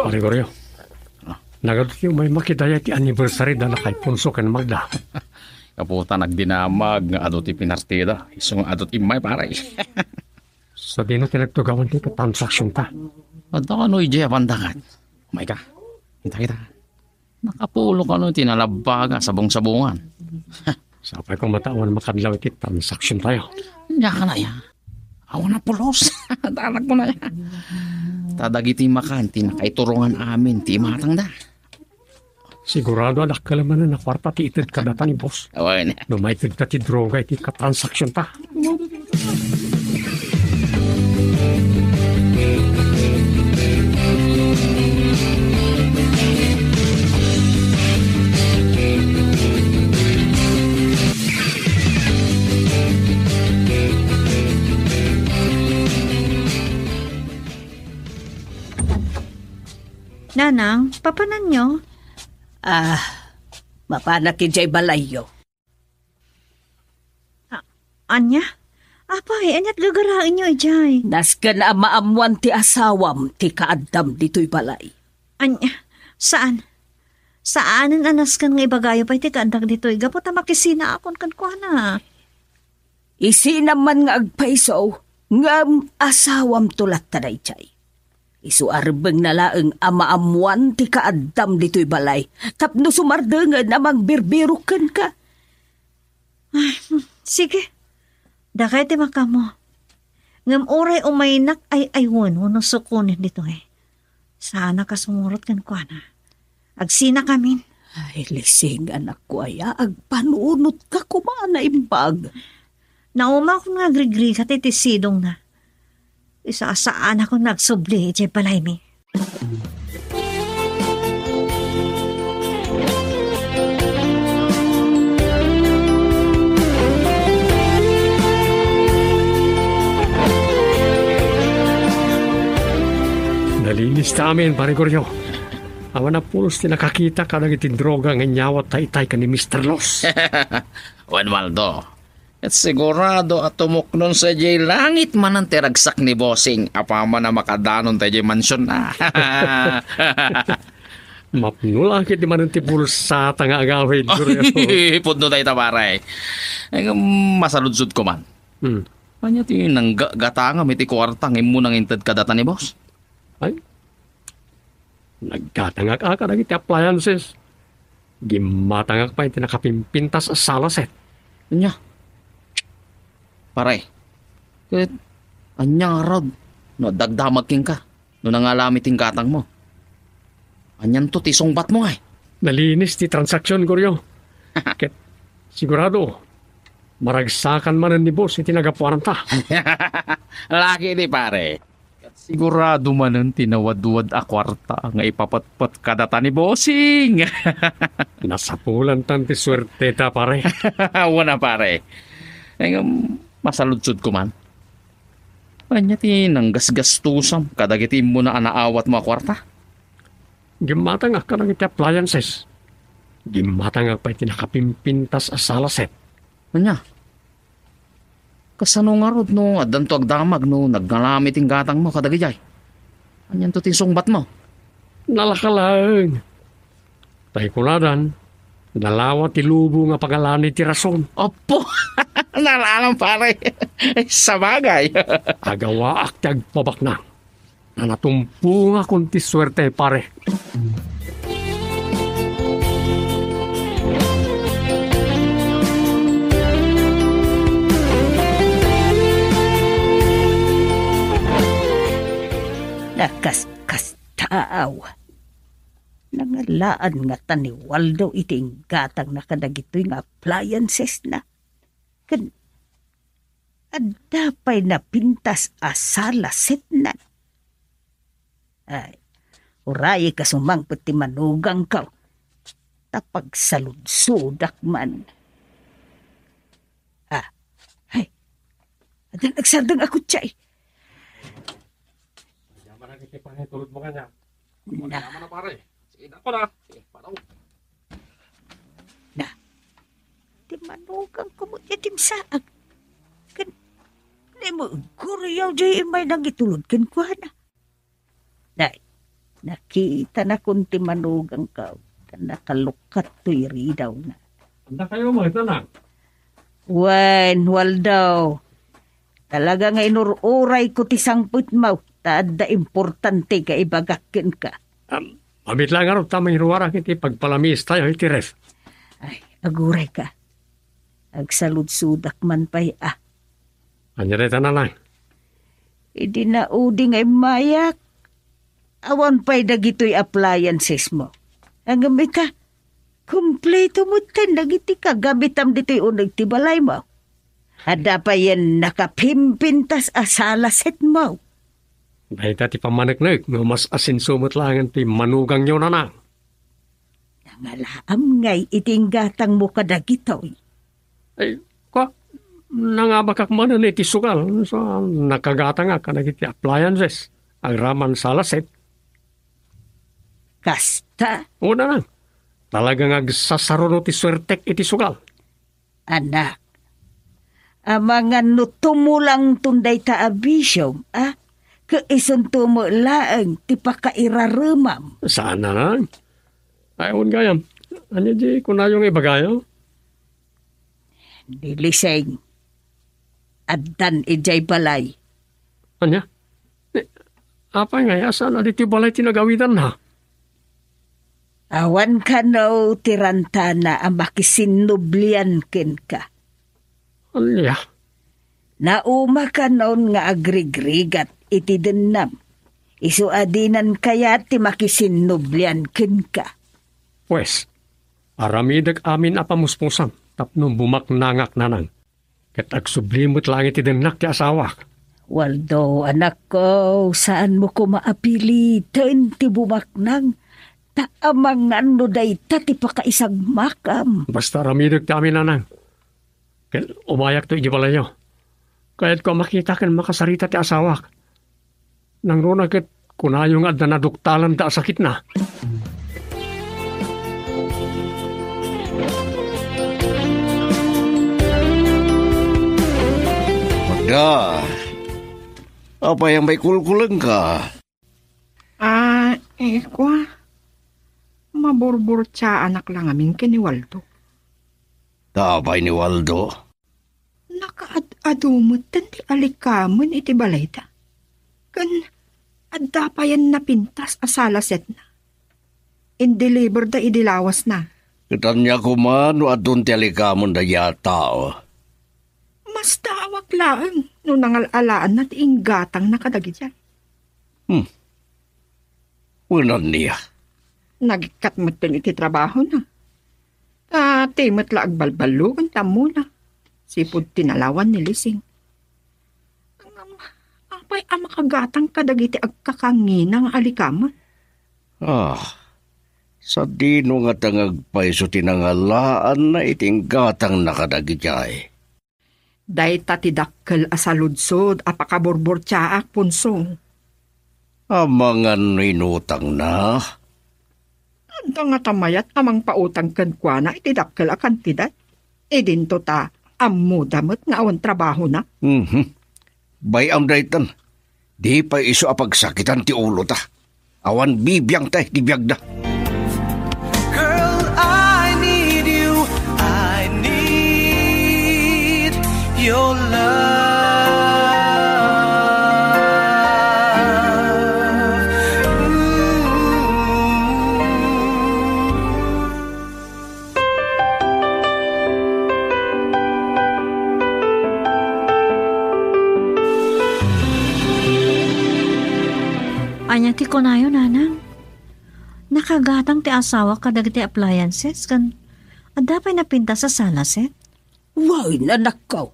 Pare Goryo, nagadot yung may makidaya ti anniversary na kay Punso kan Magda. Kaputa nagdinamag nga adot ipinartida. Iso nga adot imay pare. Sa dino tinagtugawan ti transaksyon ta. Adto ka no ije pandangan. Oh my God. Kita. Nakapulo ka no tinalabaga sabong-sabungan. Sapay kong matawan makadlaw iti transaksyon tayo. Nya ka na ya. Awan na pulos. Talag mo na ya. Tadagiti makan, tinakaiturungan amin, ti matang da. Sigurado alak ka laman na kwarta ti itid kadata ni boss. Awan na. No may itid ka ti droga iti katransaksyon ta. Nanang, papanan nyo? Mapanak jay balayo. Anya? Apay, anyat gagarain nyo ijay. Nasgan na maamuan ti asawam ti kaadam dito'y balay. Anya? Saan? Saanin anas kan nga ibagayo pa iti kaandak dito. Gapot na makisina akon kan kwa na. Isi naman nga agpaiso, nga asawam tulat taday jay. Isu arbeng nalaeng amaamuan ti kaadam dito'y balay. Tapno sumardengan namang birbirukan ka. Sige. Dakay ti makamo. Ngam oray umaynak ay aywan uno sukunin dito eh. Sana kasumurot kan kwa na. Agsina kami. Ay, lising anak ko aya, agpanunot ka kumana imbag. Nauma ko nga agrigri ka titisidong na. Isa saan ako nagsubli, iti palay mi. Nalinis namin, pare Goryo. Awan na pulos ti nakakita ka ng itin droga nga nyawat tay-tay ka ni Mr. Los. Juan Maldo. At sigurado at tumuknon sa jay langit man ang tiragsak ni Bossing. Apama na makadanon tayo jay mansyon na. Mapnula kit di man ang tipulos sa tanga agawin. Pudno tayo tabaray. Ay, masaludsud ko man. Kanya ti nang gatanga may ti kwartang imo nang intad kadata ni Boss. Ay, nagkatangak ka na iti appliances. Gimatangak pa iti nakapimpintas sa salaset. Anya? Pare, kahit anyang rod, no dagdamag king ka, no nangalami ting katang mo. Anyan to tisong bat mo ay. Nalinis ti transaksyon, Goryo. Ket sigurado, maragsakan man ni boss iti nagapuanan ta. Laki di pare. Sigurado man ang tinawad-wad a kwarta nga ipapatpat kadata ni Bossing. Nasapulan tan ti swerte ta, pare. Wala pare. Ay, masaludsud ko man. Anya ti nang gasgastusam kadagiti mo na anaawat mga kwarta. Gimatangak ka ng iti appliances. Gimatangak pa iti nakapimpintas sa salaset. Anya? Kasano nga rod no, adan to agdamag no, nagnalamit yung gatang mo kadagijay. Anyan to tinsungbat mo? Nalakalang. Tay kunadan, dalawa ti lubo nga pagalani ti rason. Opo, nalalang pare. Sa bagay. Agawa ak ti agpabak na. Na natumpu nga kunti swerte, pare. Nakas Aaw. Nangalaan nga taniwal daw iting gatang na kadagitoy nga appliances na. Adapay na pintas asala set na. Ay, uray ka sumangpot ti manugang ka. Tapag saludsudak man. Ay, adan nagsardang ako tiyay. Yaman na kitipangin tulad mo kanya. Na. Yaman na pare. Sige na ko na. Sige, panaw. Na, ti manugang ko mo itim saag. Di mo, guriyaw di may nangitulod kan ko na. Day, nakita na kung ti manugang ka. Nakalukat to'y ridaw na. Handa kayo mo, ito na. Wen, Waldo. Talaga nga inururay ko ti sangput mo. Taada importante ka ibagakin ka. Mabit lang araw tamang hiruwara kiti pagpalamis tayo iti ref. Ay, aguray ka. Agsalud-sudak man pa'y Anyareta na lang. Idi na uding ay mayak. Awan pa'y dagito'y appliances mo. Ang gamit ka, kumpleto mo ten, nagiti ka, gamitam dito'y unag tibalay mo. Ada pa yan nakapimpintas asala set mo. Bahita ti pamanagnig, no mas asinsumot lang ti manugang nyo na na. Nangalaam ngay iting gatang mo kadagito'y. Ay, kwa, nangabakak man na iti sugal. So, nakagata nga ka nagiti appliances. Ang raman salaset. Kasta, Una lang. Talagang agsasaro ti swertek iti sugal. anak. Amangan no tumulang tunday ta abisyom, Kaison tumulaang ti pakairarumam. Saan na lang? Ayaw gayam. Ano di kunayong ibagayo? Niliseng. Addan ijay balay. Anya? Apa nga, asan na diti balay tinagawitan na? Awan ka no tirantana ang makisinublian ken ka. Alya. Nauma ka noon nga agrigrigat iti denam. Isuadinan kaya ti makisinublian ken ka. Pues, aramidag amin apamuspusan, tapno bumaknangak na nang. Kat agsublimot lang iti denak ti asawak. Waldo, anak ko, saan mo ko maapilitan ti bumaknang? Taamangan no day ti pakaisag makam. Basta aramidag ti amin na nang. Kat umayak to ijibalayo. Kaya't ko makita kan makasarita ti asawak. Nang runa kat kunayong adda na duktalan ta sakit na. Magda, apa yang may kulkulang ka? Kwa. Maburbur tsa anak lang amin kini Waldo. Tapay ni Waldo. Nakaadumutan ti alikaman iti balay ta. Kan adda pa yan napintas asala set na. In-deliver da idilawas na. Kitan niya kuman, adun ti alikamon da yata. Mas tawag lang no nangalalaan na ti inggatang nakadagi dyan. Unan niya. Nagikat mo iti trabaho na. Timot la agbalbalugan tamo na. Sipod tinalawan ni Lising. Apay amakagatang kadagiti agkakanginang alikaman. Sa dino nga tangagpay so tinangalaan na iting gatang nakadagijay. Day tatidakkel asaludsod apakaborbor tsaak punsong. Amangan inutang na. Ando nga tamayat amang pautang kankwa na itidakkel a kantidad. Dinto ta ammo damot nga awan trabaho na. Bayam daytan. Di pa iso apagsakitan ti ulo ta. Awan bibiyang ta, di biyag da. Girl, I need you. I need your love. Anya ti kunayo, nanang. Nakagatang ti asawa kadagiti appliances kan adapay napinta sa sala set. Way nanakaw.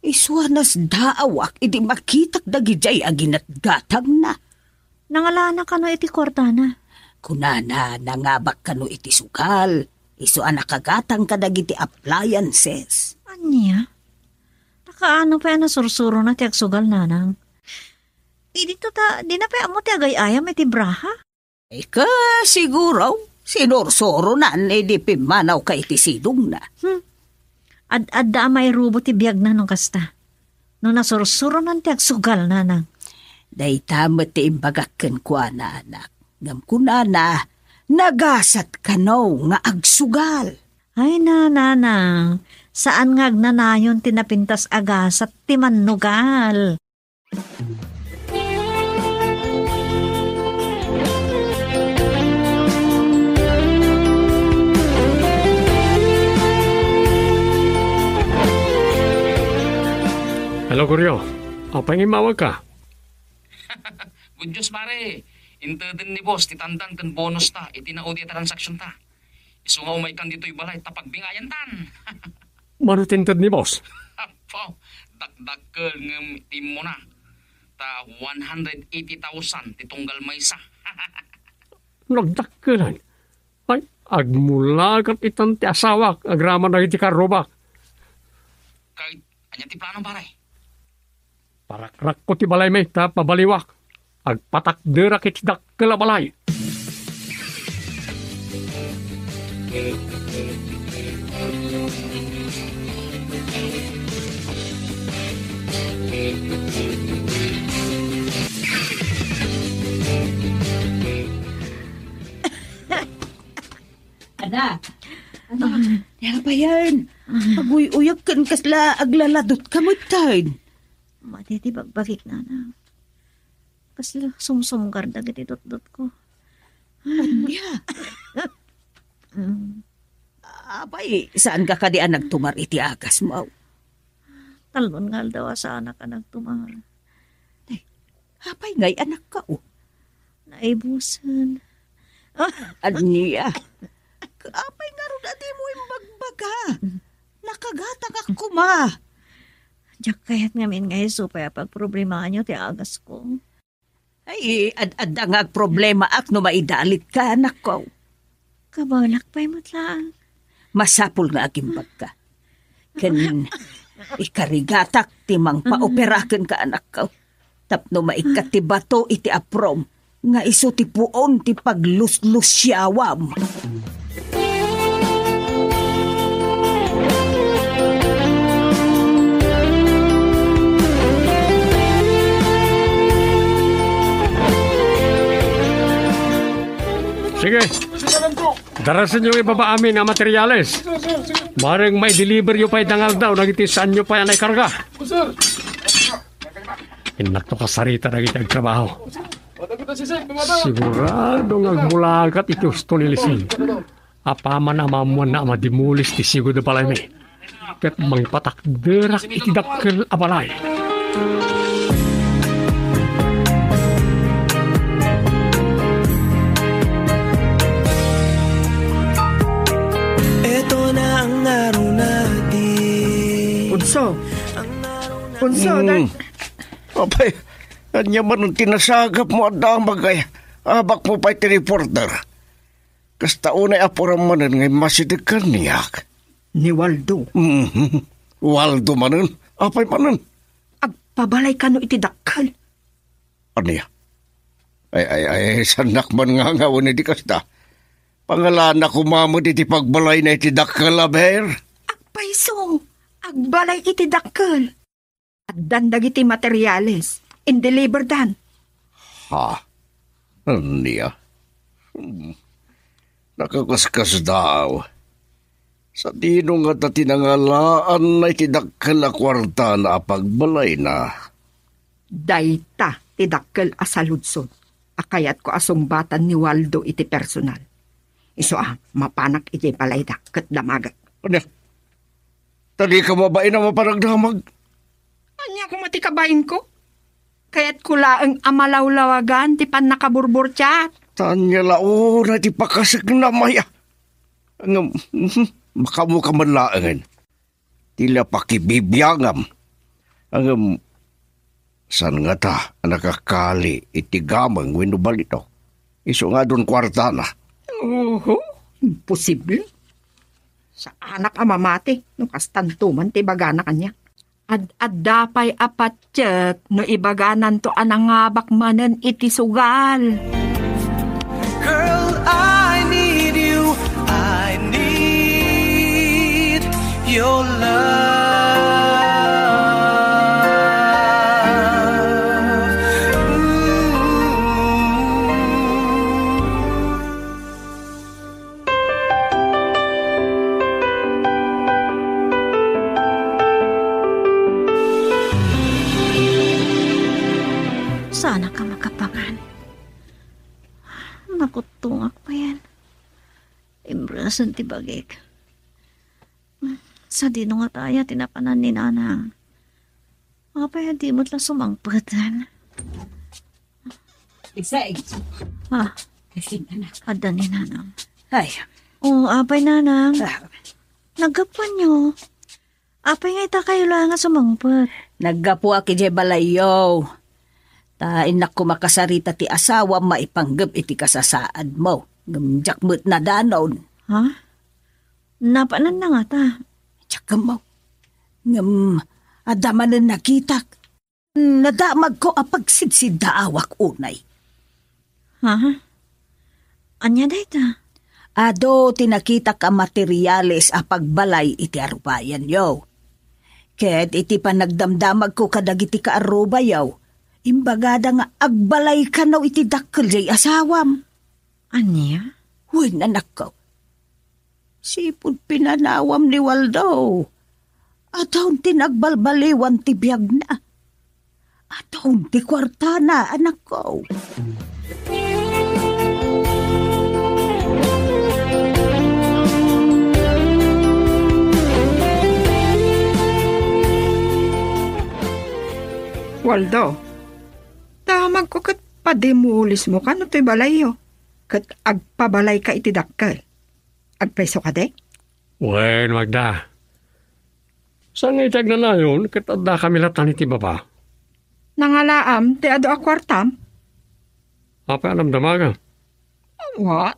Iswanas daawak iti makitak dagijay aginat gatang na. Nangalana ka no iti kwartana. Kunana nangabak kano iti sukal. Isu nakagatang kadagiti appliances. Anya? Nakaano pa na sursuro na ti agsugal nanang. Dito di na pa mo ti agay-ayam iti braha? Ika siguro. Sinursuro na di pimanaw ka iti sidong na. Ad-adda may rubo ti biyag na nung kasta. No nasursuro nan ti agsugal nanang. Day tamat ti imbagakken kwa na anak. Ngam kunana, nagasat ka no nga agsugal. Ay nanang, saan nga agnanayon tinapintas agasat ti mannugal? Hello, Kuryo. Apa yung imawag ka? Good Diyos, pare. Inte din ni boss, titandang ten bonus ta, itinao di transaksyon ta. Isu nga umay kan dito'y balay, tapagbingayan tan. Manutintad ni boss. Apo, dakdakkel ng team mo na. Ta 180,000 titunggal maysa. Nagdakkelan. Ay, agmulagat itan ti asawak, agrama na iti karobak. Kahit, anya ti plano, pare? Parakrak ko ti balay may ta pabaliwak. Agpatakderak iti dakkel a balay. Anak, yan pa yan. Pag-uyuyag kan kasla aglaladot kamutan. Matiti bagbagik nanang. Kasla sumsumgar dagiti dot-dot ko. Anya? Abay, saan ka kadi nagtumar iti agas mo? Talon nga daw sa anak ka nagtumar. Abay ngay anak ka o. Naibusan. Anya? Abay nga ron adi mo imbagbaga. Nakagatag ako ma. Diyak kaya't ngamin ngay supaya pagproblema nyo ti agas ko. Ay, ad nga problema ak no maidalit ka anak ko. Kabalak pa'y matlaan. Masapul nga agimbag ka. Ken ikarigatak timang paoperaken ka anak ko. Tapno maikat ti bato iti aprom. Nga iso ti puon ti paglus-lusyawam. Sige. Darasin yung ibaba amin na materyales. Maring may deliver yung pa'y dangal daw. Nagitisaan nyo pa yan ay karga. Inak to kasarita na kitang trabaho. Sigurado ngagmulagat iti gusto ni Lising. Apaman amamuan na madimulis ti sigod na balay may. Kat mangpatakderak iti dakkel a balay. Ito na ang araw natin. Punso, Apay, anya man ang tinasagap mo at damagay. Abak mo pa'y reporter. Kasta unay apuram manan ngay masidikan niyak. ni Waldo. Waldo manan? Apay manan? Agpabalay ka no iti dakkal. Ano ya? Ay, sanak man nga nga wani di kasta. Pangalana kumamod iti pagbalay na iti dakkal aber. Agpaisong, agbalay iti dakkal. At dandag iti materyales, in-deliver dan. Ha? Niya? Nakakaskas daw. Sa dino nga ta tinangalaan na iti dakkal a kwarta na pagbalay na. Dayta, ti dakkal asaludsod. Akayat ko asumbatan ni Waldo iti personal. Iso mapanak iti balay da, kat damagat. Ano? Tadi ka mabain na maparagdamag? Anya kung matikabain ko? Kaya't kula ang amalawlawagan ti pan nakaburbur tiyat. Tanya laura ti pakasag na maya. Ang makamu ka manlaangan. Tila pakibibiyangam. Ang san nga ta nakakali itigamang winubalito. Iso nga doon kwarta na. Oo, imposible. Sa anak amamati, no kastantuman ti bagana kanya. Ad-adapay apat tiyek, no ibaganan to anangabak manen iti sugal. Girl, I need you. I need your love. Sana ka makapangan. Nakutungak pa yan. Imbrasan ti bagik. Sa dino nga tayo tinapanan ni Nanang. Apay, di mo't lang sumangpatan. Isay. Ah, Kasi anak. ada ni Nanang. Ay. Oh, apay Nanang. Ah, Nagapan nyo. Apay nga ita kayo lang nga sumangpat. naggapo aki jay balayaw. Tain na kumakasarita ti asawa maipanggap iti kasasaad mo. Gamjak mo't na danon. Ha? Napanan na nga ta. Tsaka mo. Ngam, adamanan nakitak. Nadamag ko apagsidsid daawak unay. Ha? Anya day ta? Ado tinakita ka materyales apagbalay iti arubayan yo. Ket iti panagdamdamag ko kadagiti ka arubayaw. Imbagada nga agbalay ka no iti dakkel jay asawam. Anya? Uy, nanak ko. Sipod pinanawam ni Waldo. Ataon tinagbalbaliwan ti biyag na. Ataon ti kwarta na, anak ko. Waldo, damag ko kat pademulis mo ka no to'y balayo. Kat agpabalay ka iti dakkel. Agpeso ka de? Wen, Magda. Saan nga itag na na yun? Katanda kami latan iti baba. Nangalaam, ti ado akwartam? Apa alam damaga? What?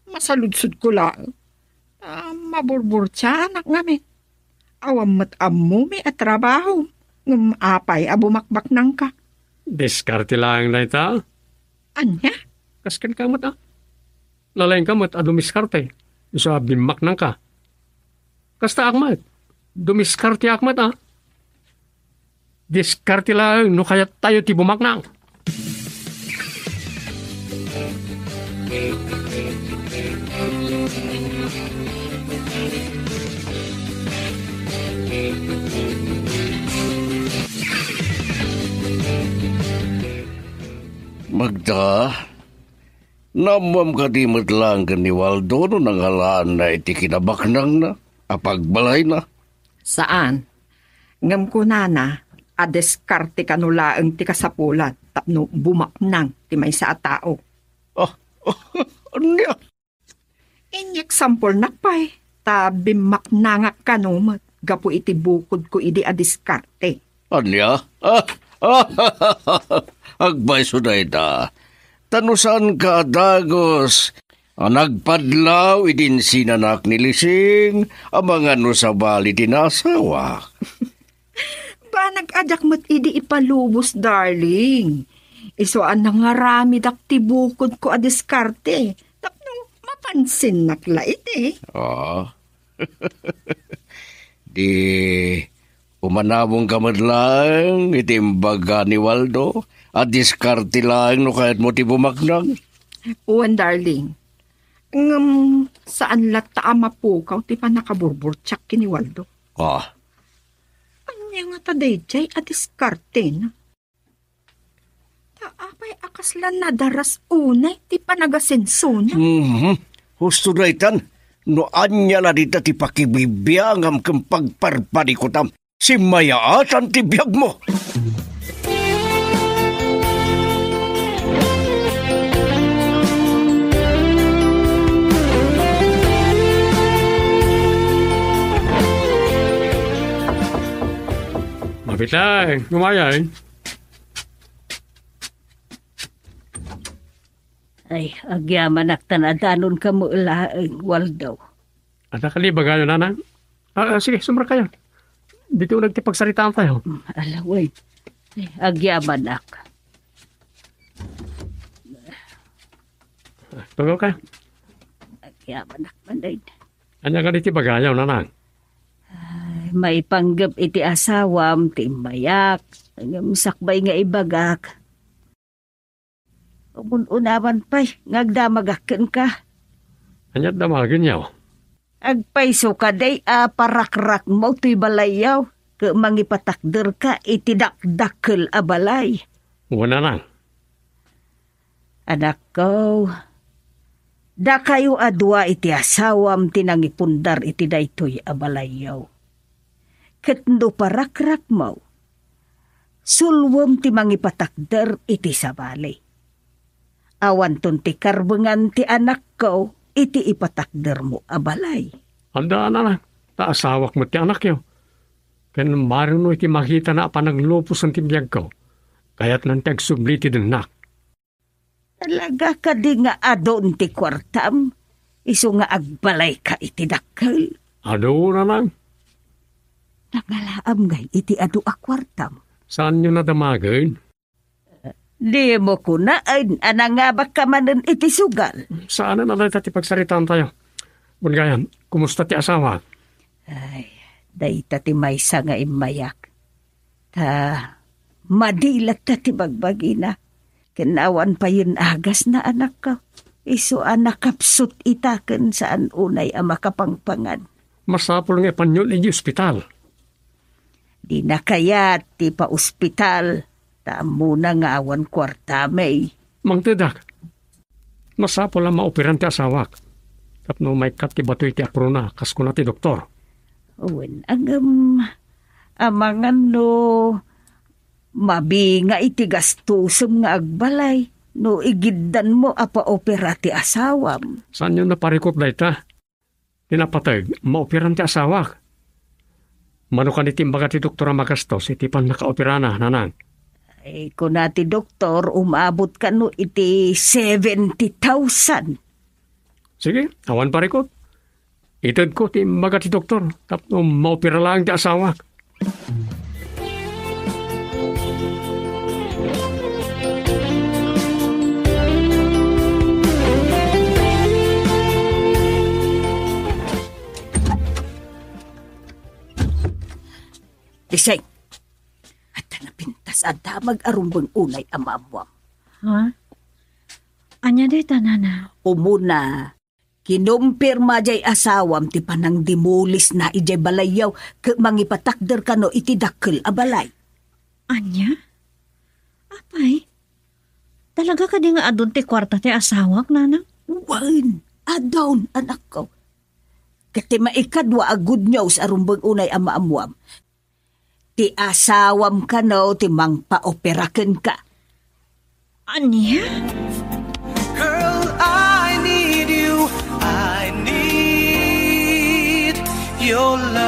Masaludsud ko lang. Maburbur siya, anak ngamin. Awam mat ammo may at trabaho. Ngum apay abumakbak nang ka. Diskarte lang na ita. Anya? Kaskan ka mat Lalayin ka mat dumiskarte. Sa bimak nang ka. Kasta akmat. Dumiskarte akmat Diskarte lang no kaya tayo ti bumaknang. Magda, namam ka di matlang ka ni Waldo no nangalaan na iti kinabaknang na, apagbalay na. Saan? Ngam ko nana, adeskarte kanulaang ti kasapulat, tapno bumaknang ti may sa tao. Anya? Inyek sampol nakpay, ta bimaknangak kanumat, gapu iti bukod ko idi adiskarte. Anya? Agbay suday da. Tanusan ka dagos. Nagpadlaw idin sinanak ni Lising, ang mga no sa bali dinasawa. Ba nag-adyak mo't idi ipalubos, darling. Isuan na nga rami dakti bukod ko adiskarte. Tapno mapansin nakla iti. Di umanamong kamad lang itimbaga ni Waldo. Diskarte lang no kahit mo ti bumaknang. Uwan, darling. Saan lata mapukaw ti pa nakaburburtsak kini Waldo? Anya nga ta dayjay adiskarte na. Taapay akaslan na daras unay ti pa nagasenso na. Husto na itan. No anya na dita ti pakibibiyangam kang pagparparikutam. Si mayaasan ti biyag mo. Bitay, gumayan. Ay, agyaman ak tanadanon ka mo ilaing, Waldo. Ada kali bagayo nanang. Sige, sumra kayo. Dito nagtipagsaritaan tayo. Alaway. Ay, agyaman ak. Tugaw kayo. Agyaman ak manay. Anya ka diti bagayo nanang. May panggap iti asawam, timbayak, sakbay nga ibagak. Unawan pa'y, ngagdamagakin ka. Anya damagin yaw. Agpaiso ka day, parakrak mo to'y balayaw. Ka mangipatakder ka, itidakdakkel a balay. Wala nang. Anak ko, da kayo adwa iti asawam tinangipundar iti daytoy a balayaw. Ketndo parakrak mo, sulwam ti mangipatakder iti sabali. Awan ton ti karbengan ti anak ko, iti ipatakder mo abalay. Anda na taasawak mo ti anak yo. Ken marino iti makita na panaglupos ang tibiyag ko. Kaya't nang tagsubli ti denak. Talaga ka di nga adon ti kwartam, iso nga agbalay ka iti dakkel. Ado na lang. Nangalaam ngay iti adu a kwartam. Saan nyo nadamagin? Di mo kunaan, anangabak ka manen iti sugal. Saan na nalang tatipagsaritaan tayo? Bungayan, kumusta ti asawa? Ay, dayta ti maysa nga imayak. Ta, madilat ta ti bagbagina. Kinawan pa yun agas na anak ka. Iso anak kapsut itaken saan unay ang makapangpangan. Masapol nga panyol iti ospital. Di na kaya ti pa-ospital. Tamo na nga awan kwarta may. Mang tedak, masapol ang maoperan ti asawak. Tapno may kat ti batoy ti aprona, kasko na ti doktor. Uwen, amangan no, mabi nga iti gastusem nga agbalay. No igiddan mo apa-opera ti asawam. Saan yun naparikot da ita? Tinapatag, maoperan ti asawak. Manukan itimbaga ti doktora magastos, iti pan nakaopera na, nanang. Ay, kung nati doktor, umabot ka no iti 70,000. Sige, awan parikot. Itad ko timbaga ti doktor, tapno maopera lang ti asawak. Isay, at napintas at mag-arumbang unay amamwam. Ha? Anya dita, nana? Umuna, kinumpirma jay asawam ti panang dimulis na ijay balayaw ke mangipatakder ka no iti dakkel a balay. Anya? Apay? Talaga ka di nga adun ti kwarta ti asawak, nana? Wan, adon anak ko. Kati maikadwa a good news arumbang unay amamwam. Ti asawam ka no, ti mangpa-operaken ka. Anya? Girl, I need you. I need your love.